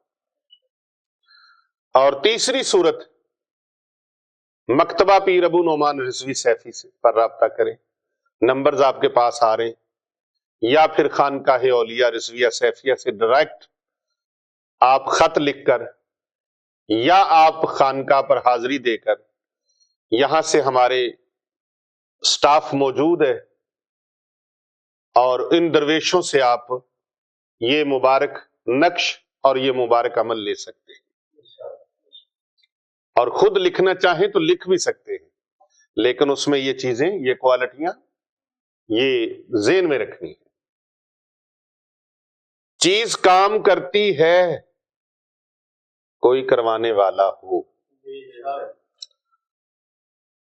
اور تیسری صورت، مکتبہ پیر ابو نعمان رضوی سیفی سے پر رابطہ کریں، نمبرز آپ کے پاس آ رہے ہیں، یا پھر خانقاہ اولیاء رضویہ سیفیہ سے ڈائریکٹ آپ خط لکھ کر، یا آپ خانقاہ پر حاضری دے کر، یہاں سے ہمارے سٹاف موجود ہے اور ان درویشوں سے آپ یہ مبارک نقش اور یہ مبارک عمل لے سکتے ہیں، اور خود لکھنا چاہیں تو لکھ بھی سکتے ہیں، لیکن اس میں یہ چیزیں، یہ کوالٹیاں یہ ذہن میں رکھنی ہے۔ چیز کام کرتی ہے، کوئی کروانے والا ہو۔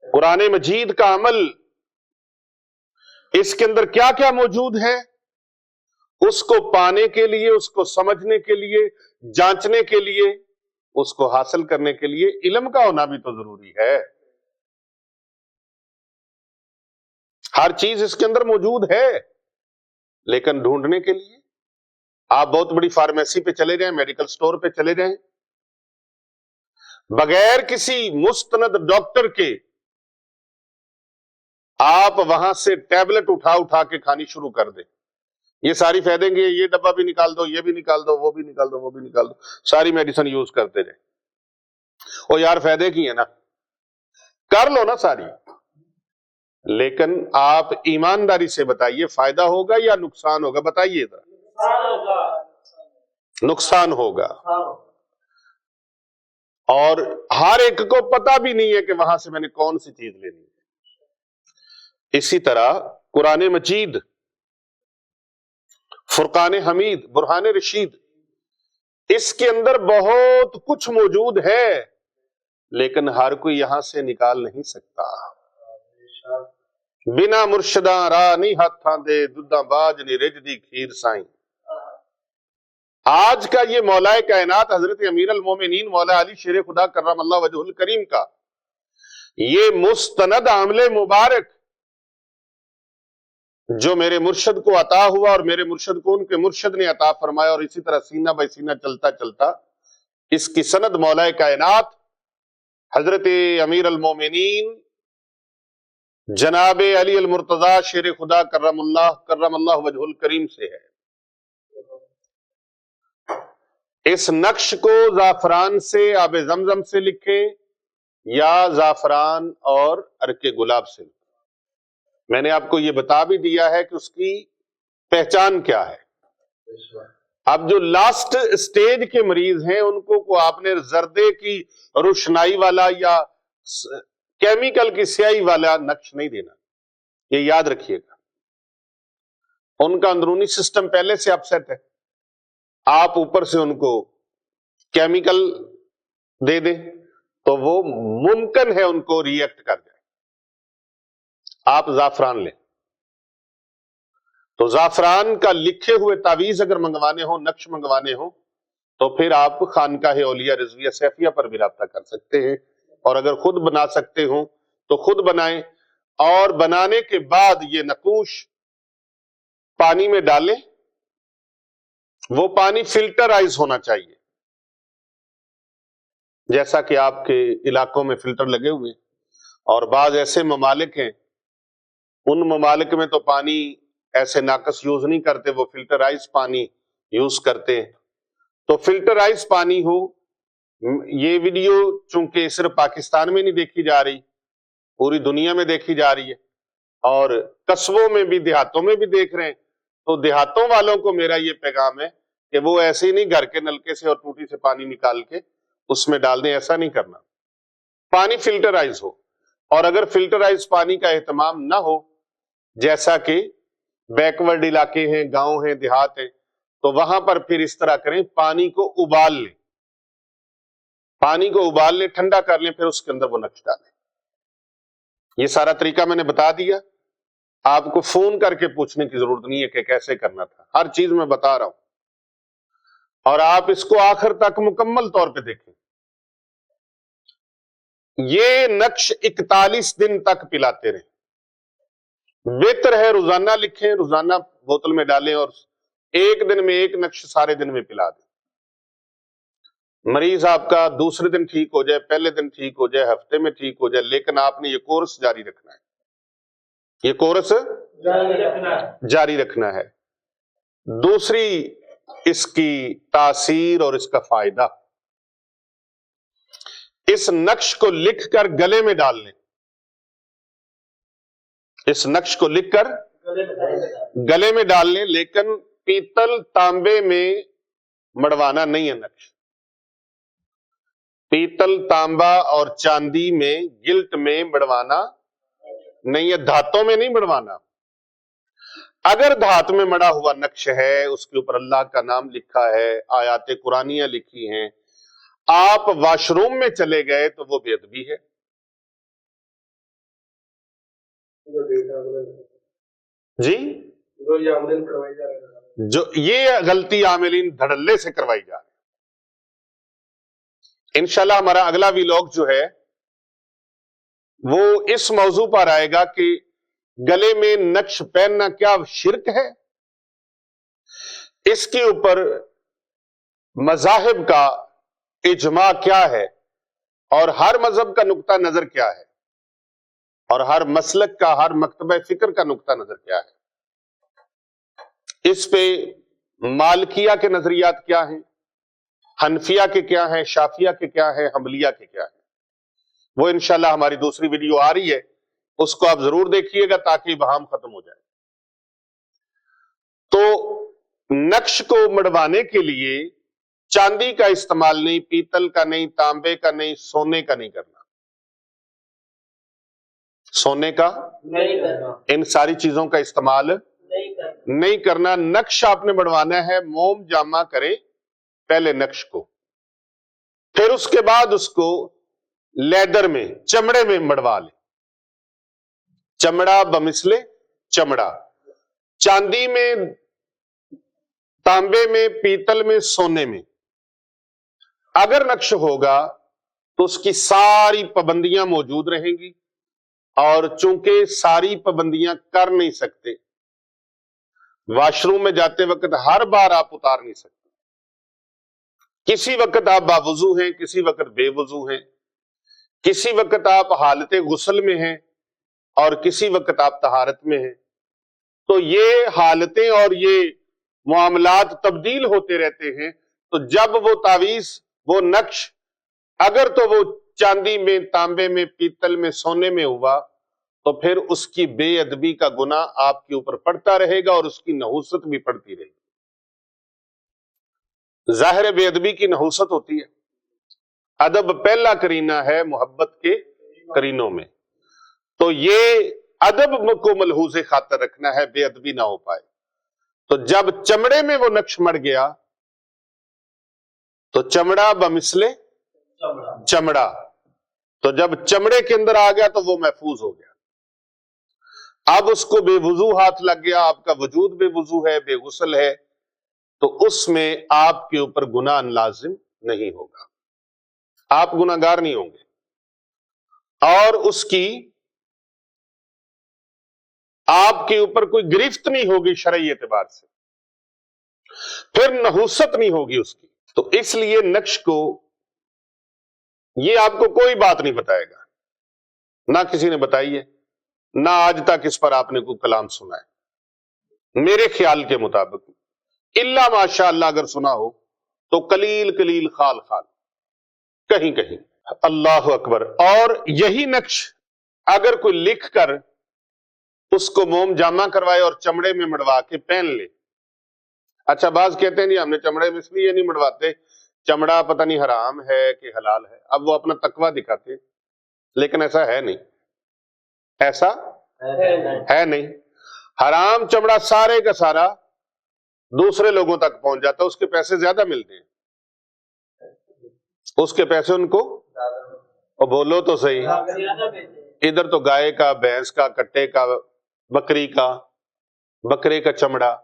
قرآن مجید کا عمل، اس کے اندر کیا کیا موجود ہے، اس کو پانے کے لیے، اس کو سمجھنے کے لیے، جانچنے کے لیے، اس کو حاصل کرنے کے لیے علم کا ہونا بھی تو ضروری ہے۔ ہر چیز اس کے اندر موجود ہے، لیکن ڈھونڈنے کے لیے آپ بہت بڑی فارمیسی پہ چلے جائیں، میڈیکل سٹور پہ چلے جائیں، بغیر کسی مستند ڈاکٹر کے آپ وہاں سے ٹیبلٹ اٹھا کے کھانی شروع کر دیں، یہ ساری فائدیں گے، یہ ڈبہ بھی نکال دو، یہ بھی نکال دو، وہ بھی نکال دو، وہ بھی نکال دو، ساری میڈیسن یوز کرتے جائیں۔ او یار فائدے کی ہے نا، کر لو نا ساری، لیکن آپ ایمانداری سے بتائیے فائدہ ہوگا یا نقصان ہوگا؟ بتائیے ذرا۔ نقصان ہوگا، اور ہر ایک کو پتہ بھی نہیں ہے کہ وہاں سے میں نے کون سی چیز لینی ہے۔ اسی طرح قرآن مجید، فرقان حمید، برہان رشید، اس کے اندر بہت کچھ موجود ہے، لیکن ہر کوئی یہاں سے نکال نہیں سکتا۔ بنا مرشداں راہ نہیں ہاتھاں دے، دودھاں باج نہیں رجدی کھیر سائیں۔ آج کا یہ مولا کائنات حضرت امیر المومنین مولا علی شیر خدا کرم اللہ وجہ الکریم کا یہ مستند عمل مبارک جو میرے مرشد کو عطا ہوا اور میرے مرشد کو ان کے مرشد نے عطا فرمایا، اور اسی طرح سینہ بائی سینہ چلتا چلتا اس کی سند مولا کائنات حضرت امیر المومنین جناب علی المرتضی شیر خدا کرم اللہ وجہ الکریم سے ہے۔ اس نقش کو زعفران سے، آب زمزم سے لکھیں یا زعفران اور عرق گلاب سے لکھیں۔ میں نے آپ کو یہ بتا بھی دیا ہے کہ اس کی پہچان کیا ہے۔ اب جو لاسٹ سٹیج کے مریض ہیں ان کو آپ نے زردے کی روشنائی والا یا کیمیکل کی سیاہی والا نقش نہیں دینا، یہ یاد رکھیے گا۔ ان کا اندرونی سسٹم پہلے سے اپسیٹ ہے، آپ اوپر سے ان کو کیمیکل دے دیں تو وہ ممکن ہے ان کو ری ایکٹ کر جائے۔ آپ زعفران لیں تو زعفران کا لکھے ہوئے تعویذ اگر منگوانے ہوں، نقش منگوانے ہوں، تو پھر آپ خانقاہ اولیاء رضویہ سیفیہ پر بھی رابطہ کر سکتے ہیں، اور اگر خود بنا سکتے ہوں تو خود بنائیں، اور بنانے کے بعد یہ نقوش پانی میں ڈالیں۔ وہ پانی فلٹرائز ہونا چاہیے، جیسا کہ آپ کے علاقوں میں فلٹر لگے ہوئے ہیں، اور بعض ایسے ممالک ہیں ان ممالک میں تو پانی ایسے ناقص یوز نہیں کرتے، وہ فلٹرائز پانی یوز کرتے ہیں۔ تو فلٹرائز پانی ہو۔ یہ ویڈیو چونکہ صرف پاکستان میں نہیں دیکھی جا رہی، پوری دنیا میں دیکھی جا رہی ہے، اور قصبوں میں بھی، دیہاتوں میں بھی دیکھ رہے ہیں، تو دیہاتوں والوں کو میرا یہ پیغام ہے کہ وہ ایسے ہی نہیں گھر کے نلکے سے اور ٹوٹی سے پانی نکال کے اس میں ڈال دیں، ایسا نہیں کرنا۔ پانی فلٹرائز ہو، اور اگر فلٹرائز پانی کا اہتمام نہ ہو، جیسا کہ بیکورڈ علاقے ہیں، گاؤں ہیں، دیہات ہیں، تو وہاں پر پھر اس طرح کریں، پانی کو ابال لیں، پانی کو ابال لیں، ٹھنڈا کر لیں، پھر اس کے اندر وہ نقش ڈالیں۔ یہ سارا طریقہ میں نے بتا دیا، آپ کو فون کر کے پوچھنے کی ضرورت نہیں ہے کہ کیسے کرنا تھا، ہر چیز میں بتا رہا ہوں، اور آپ اس کو آخر تک مکمل طور پہ دیکھیں۔ یہ نقش 41 دن تک پلاتے رہیں، بہتر ہے روزانہ لکھیں، روزانہ بوتل میں ڈالیں، اور ایک دن میں ایک نقش سارے دن میں پلا دیں۔ مریض آپ کا دوسرے دن ٹھیک ہو جائے، پہلے دن ٹھیک ہو جائے، ہفتے میں ٹھیک ہو جائے، لیکن آپ نے یہ کورس جاری رکھنا ہے، یہ کورس جاری رکھنا ہے۔ دوسری اس کی تاثیر اور اس کا فائدہ، اس نقش کو لکھ کر گلے میں ڈال لیں، اس نقش کو لکھ کر گلے میں ڈال لیں، لیکن پیتل تانبے میں مڑوانا نہیں ہے نقش۔ پیتل، تانبا اور چاندی میں، گلٹ میں مڑوانا نہیں ہے، دھاتوں میں نہیں مڑوانا۔ اگر دھات میں مڑا ہوا نقش ہے، اس کے اوپر اللہ کا نام لکھا ہے، آیات قرآنیہ لکھی ہیں، آپ واش روم میں چلے گئے تو وہ بے ادبی ہے۔ جی، جو یہ غلطی عاملین دھڑلے سے کروائی جا رہی ہے۔ انشاءاللہ ہمارا اگلا ویلاگ جو ہے وہ اس موضوع پر آئے گا کہ گلے میں نقش پہننا کیا شرک ہے، اس کے اوپر مذاہب کا اجماع کیا ہے، اور ہر مذہب کا نقطہ نظر کیا ہے، اور ہر مسلک کا، ہر مکتبہ فکر کا نقطہ نظر کیا ہے۔ اس پہ مالکیہ کے نظریات کیا ہیں، حنفیہ کے کیا ہیں، شافعیہ کے کیا ہیں، حنبلیہ کے کیا ہیں، وہ انشاءاللہ ہماری دوسری ویڈیو آ رہی ہے، اس کو آپ ضرور دیکھیے گا تاکہ ابہام ختم ہو جائے۔ تو نقش کو مڑوانے کے لیے چاندی کا استعمال نہیں، پیتل کا نہیں، تانبے کا نہیں، سونے کا نہیں کرنا، سونے کا نہیں کرنا، ان ساری چیزوں کا استعمال نہیں کرنا۔ نقش آپ نے بڑھوانا ہے، موم جامع کریں پہلے نقش کو، پھر اس کے بعد اس کو لیدر میں، چمڑے میں مڑوا لیں، چمڑا بمثلے چمڑا، چاندی میں، تانبے میں، پیتل میں، سونے میں۔ اگر نقش ہوگا تو اس کی ساری پابندیاں موجود رہیں گی، اور چونکہ ساری پابندیاں کر نہیں سکتے، واش روم میں جاتے وقت ہر بار آپ اتار نہیں سکتے، کسی وقت آپ باوضو ہیں، کسی وقت بے وضو ہیں، کسی وقت آپ حالت غسل میں ہیں اور کسی وقت آپ طہارت میں ہیں، تو یہ حالتیں اور یہ معاملات تبدیل ہوتے رہتے ہیں، تو جب وہ تعویذ، وہ نقش اگر تو وہ چاندی میں، تانبے میں، پیتل میں، سونے میں ہوا تو پھر اس کی بے ادبی کا گناہ آپ کے اوپر پڑتا رہے گا اور اس کی نحوست بھی پڑتی رہے گی۔ ظاہر بے ادبی کی نحوست ہوتی ہے۔ ادب پہلا کرینہ ہے محبت کے کرینوں میں، تو یہ ادب کو ملحوظ خاطر رکھنا ہے، بے ادبی نہ ہو پائے۔ تو جب چمڑے میں وہ نقش مڑ گیا تو چمڑا بمثل چمڑا، تو جب چمڑے کے اندر آ گیا تو وہ محفوظ ہو گیا۔ اب اس کو بے وضو ہاتھ لگ گیا، آپ کا وجود بے وضو ہے، بے غسل ہے، تو اس میں آپ کے اوپر گناہ لازم نہیں ہوگا، آپ گناہگار نہیں ہوں گے، اور اس کی آپ کے اوپر کوئی گرفت نہیں ہوگی شرعی اعتبار سے، پھر نحوست نہیں ہوگی اس کی۔ تو اس لیے نقش کو یہ آپ کو کوئی بات نہیں بتائے گا، نہ کسی نے بتائی ہے، نہ آج تک اس پر آپ نے کوئی کلام سنا ہے میرے خیال کے مطابق، الا ماشاء اللہ اگر سنا ہو تو قلیل قلیل خال خال کہیں کہیں۔ اللہ اکبر۔ اور یہی نقش اگر کوئی لکھ کر اس کو موم جامع کروائے اور چمڑے میں مڑوا کے پہن لے، اچھا بعض کہتے ہیں نہیں ہم نے چمڑے میں اس لیے نہیں مڑواتے، چمڑا پتہ نہیں حرام ہے کہ حلال ہے، اب وہ اپنا تقوی دکھاتے ہیں، لیکن ایسا ہے نہیں، ایسا ہے نہیں۔ حرام چمڑا سارے کا سارا دوسرے لوگوں تک پہنچ جاتا ہے، اس کے پیسے زیادہ ملتے ہیں، اس کے پیسے ان کو، اور بولو تو صحیح، ادھر تو گائے کا، بھینس کا، کٹے کا، بکری کا، بکرے کا چمڑا،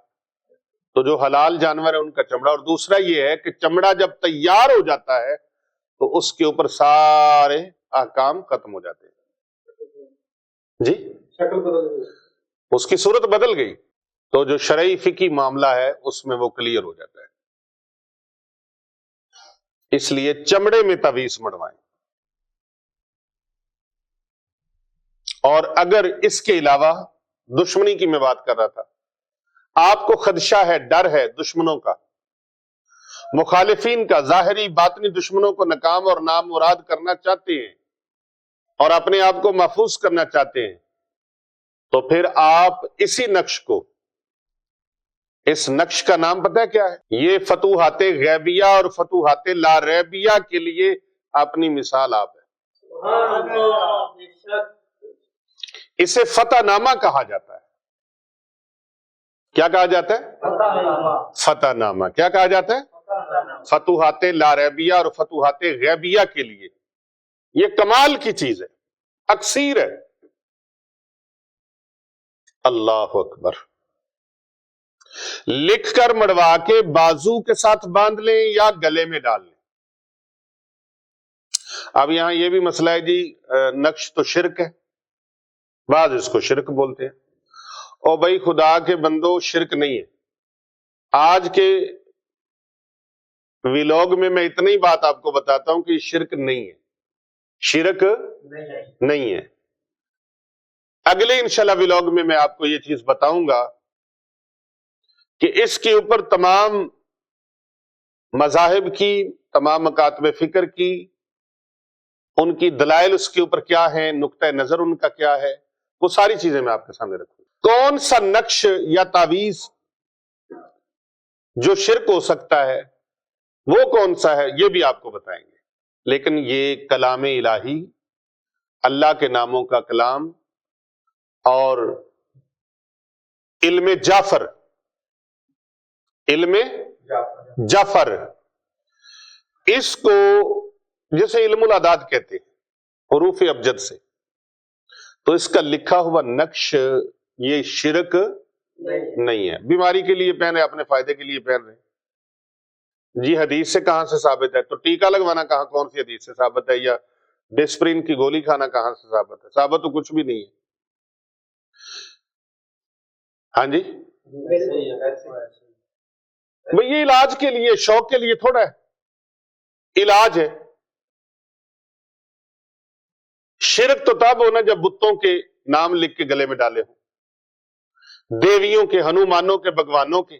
تو جو حلال جانور ہے ان کا چمڑا، اور دوسرا یہ ہے کہ چمڑا جب تیار ہو جاتا ہے تو اس کے اوپر سارے احکام ختم ہو جاتے ہیں، جی اس کی صورت بدل گئی، تو جو شرعی فقہی معاملہ ہے اس میں وہ کلیئر ہو جاتا ہے۔ اس لیے چمڑے میں تعویذ مڑوائیں، اور اگر اس کے علاوہ دشمنی کی میں بات کر رہا تھا، آپ کو خدشہ ہے، ڈر ہے دشمنوں کا، مخالفین کا، ظاہری باطنی دشمنوں کو ناکام اور نامراد کرنا چاہتے ہیں اور اپنے آپ کو محفوظ کرنا چاہتے ہیں، تو پھر آپ اسی نقش کو، اس نقش کا نام پتہ ہے کیا ہے؟ یہ فتوحات غیبیہ اور فتوحات لا ریبیہ کے لیے اپنی مثال آپ ہے۔ اسے فتح نامہ کہا جاتا ہے۔ کیا کہا جاتا ہے؟ فتح نامہ۔ کیا کہا جاتا ہے؟ فتوحات لا ریبیہ اور فتوحات غیبیہ کے لیے یہ کمال کی چیز ہے، اکثیر ہے۔ اللہ اکبر۔ لکھ کر مڑوا کے بازو کے ساتھ باندھ لیں یا گلے میں ڈال لیں۔ اب یہاں یہ بھی مسئلہ ہے جی، نقش تو شرک ہے، بعض اس کو شرک بولتے ہیں، اور بھائی خدا کے بندو شرک نہیں ہے۔ آج کے ویلوگ میں میں اتنی بات آپ کو بتاتا ہوں کہ شرک نہیں ہے، شرک نہیں ہے۔ اگلے انشاءاللہ ویلوگ میں آپ کو یہ چیز بتاؤں گا کہ اس کے اوپر تمام مذاہب کی، تمام مکاتب فکر کی، ان کی دلائل اس کے اوپر کیا ہیں، نقطہ نظر ان کا کیا ہے، وہ ساری چیزیں میں آپ کے سامنے رکھوں۔ کون سا نقش یا تعویذ جو شرک ہو سکتا ہے وہ کون سا ہے یہ بھی آپ کو بتائیں گے، لیکن یہ کلام الہی، اللہ کے ناموں کا کلام اور علم جعفر، علم جعفر، اس کو جیسے علم الاعداد کہتے ہیں حروف ابجد سے، تو اس کا لکھا ہوا نقش یہ شرک نہیں ہے۔ بیماری کے لیے پہن رہے، اپنے فائدے کے لیے پہن رہے، جی حدیث سے کہاں سے ثابت ہے؟ تو ٹیکا لگوانا کہاں، کون سی حدیث سے ثابت ہے؟ یا ڈسپرین کی گولی کھانا کہاں سے ثابت ہے؟ ثابت تو کچھ بھی نہیں ہے۔ ہاں جی بھئی یہ علاج کے لیے، شوق کے لیے تھوڑا ہے، علاج ہے۔ شرک تو تب ہونا جب بتوں کے نام لکھ کے گلے میں ڈالے ہوں، دیویوں کے، ہنومانوں کے، بھگوانوں کے۔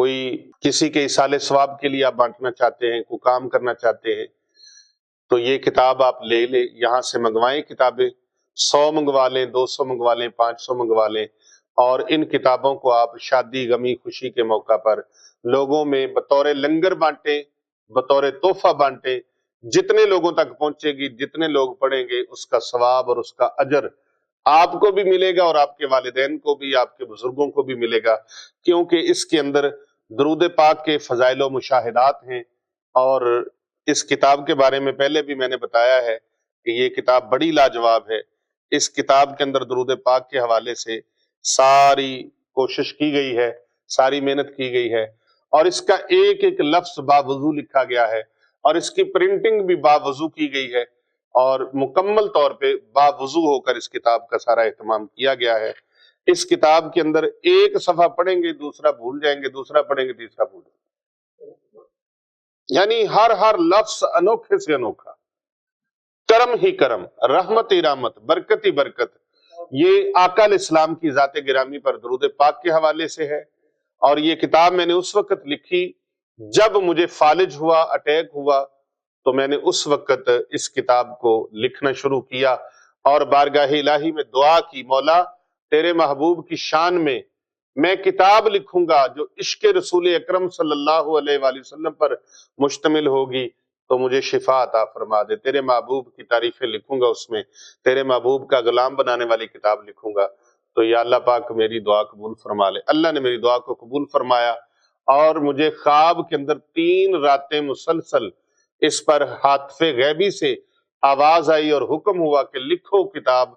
کوئی کسی کے ایصال ثواب کے لیے آپ بانٹنا چاہتے ہیں، کوئی کام کرنا چاہتے ہیں، تو یہ کتاب آپ لے لیں، یہاں سے منگوائیں کتابیں، 100 منگوا لیں، 200 منگوا لیں، 500 منگوا لیں، اور ان کتابوں کو آپ شادی غمی خوشی کے موقع پر لوگوں میں بطور لنگر بانٹیں، بطور تحفہ بانٹیں۔ جتنے لوگوں تک پہنچے گی، جتنے لوگ پڑھیں گے، اس کا ثواب اور اس کا اجر آپ کو بھی ملے گا، اور آپ کے والدین کو بھی، آپ کے بزرگوں کو بھی ملے گا، کیونکہ اس کے اندر درود پاک کے فضائل و مشاہدات ہیں۔ اور اس کتاب کے بارے میں پہلے بھی میں نے بتایا ہے کہ یہ کتاب بڑی لاجواب ہے۔ اس کتاب کے اندر درود پاک کے حوالے سے ساری کوشش کی گئی ہے، ساری محنت کی گئی ہے، اور اس کا ایک ایک لفظ باوضو لکھا گیا ہے، اور اس کی پرنٹنگ بھی باوضو کی گئی ہے، اور مکمل طور پہ باوضو ہو کر اس کتاب کا سارا اہتمام کیا گیا ہے۔ اس کتاب کے اندر ایک صفحہ پڑھیں گے دوسرا بھول جائیں گے، دوسرا پڑھیں گے تیسرا بھول جائیں گے، یعنی ہر لفظ انوکھے سے انوکھا، کرم ہی کرم، رحمت ہی رحمت، برکت ہی برکت۔ یہ آقا علیہ السلام کی ذات گرامی پر درود پاک کے حوالے سے ہے، اور یہ کتاب میں نے اس وقت لکھی جب مجھے فالج ہوا، اٹیک ہوا، تو میں نے اس وقت اس کتاب کو لکھنا شروع کیا، اور بارگاہ الہی میں دعا کی، مولا تیرے محبوب کی شان میں کتاب لکھوں گا جو عشق رسول اکرم صلی اللہ علیہ وآلہ وسلم پر مشتمل ہوگی، تو مجھے شفا عطا فرما دے۔ تیرے محبوب کی تعریفیں لکھوں گا، اس میں تیرے محبوب کا غلام بنانے والی کتاب لکھوں گا۔ تو یا اللہ پاک میری دعا قبول فرما لے۔ اللہ نے میری دعا کو قبول فرمایا، اور مجھے خواب کے اندر 3 راتیں مسلسل اس پر ہاتف غیبی سے آواز آئی اور حکم ہوا کہ لکھو کتاب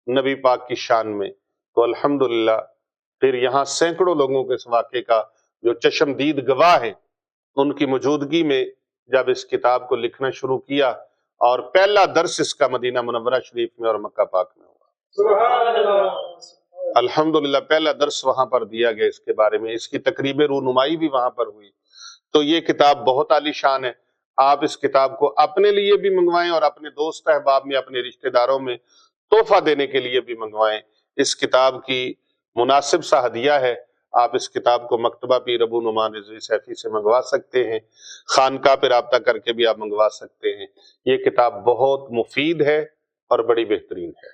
نبی پاک کی شان میں۔ تو الحمدللہ پھر یہاں سینکڑوں لوگوں کے اس واقعے کا جو چشمدید گواہ ہیں، ان کی موجودگی میں جب اس کتاب کو لکھنا شروع کیا، اور پہلا درس اس کا مدینہ منورہ شریف میں اور مکہ پاک میں ہوا۔ سبحان اللہ۔ الحمدللہ پہلا درس وہاں پر دیا گیا اس کے بارے میں، اس کی تقریب رونمائی بھی وہاں پر ہوئی۔ تو یہ کتاب بہت عالی شان ہے۔ آپ اس کتاب کو اپنے لیے بھی منگوائیں، اور اپنے دوست احباب میں، اپنے رشتہ داروں میں تحفہ دینے کے لیے بھی منگوائیں۔ اس کتاب کی مناسب سا ہدیہ ہے۔ آپ اس کتاب کو مکتبہ پیر ابو نعمان رضوی سیفی سے منگوا سکتے ہیں، خانقاہ پہ رابطہ کر کے بھی آپ منگوا سکتے ہیں۔ یہ کتاب بہت مفید ہے اور بڑی بہترین ہے۔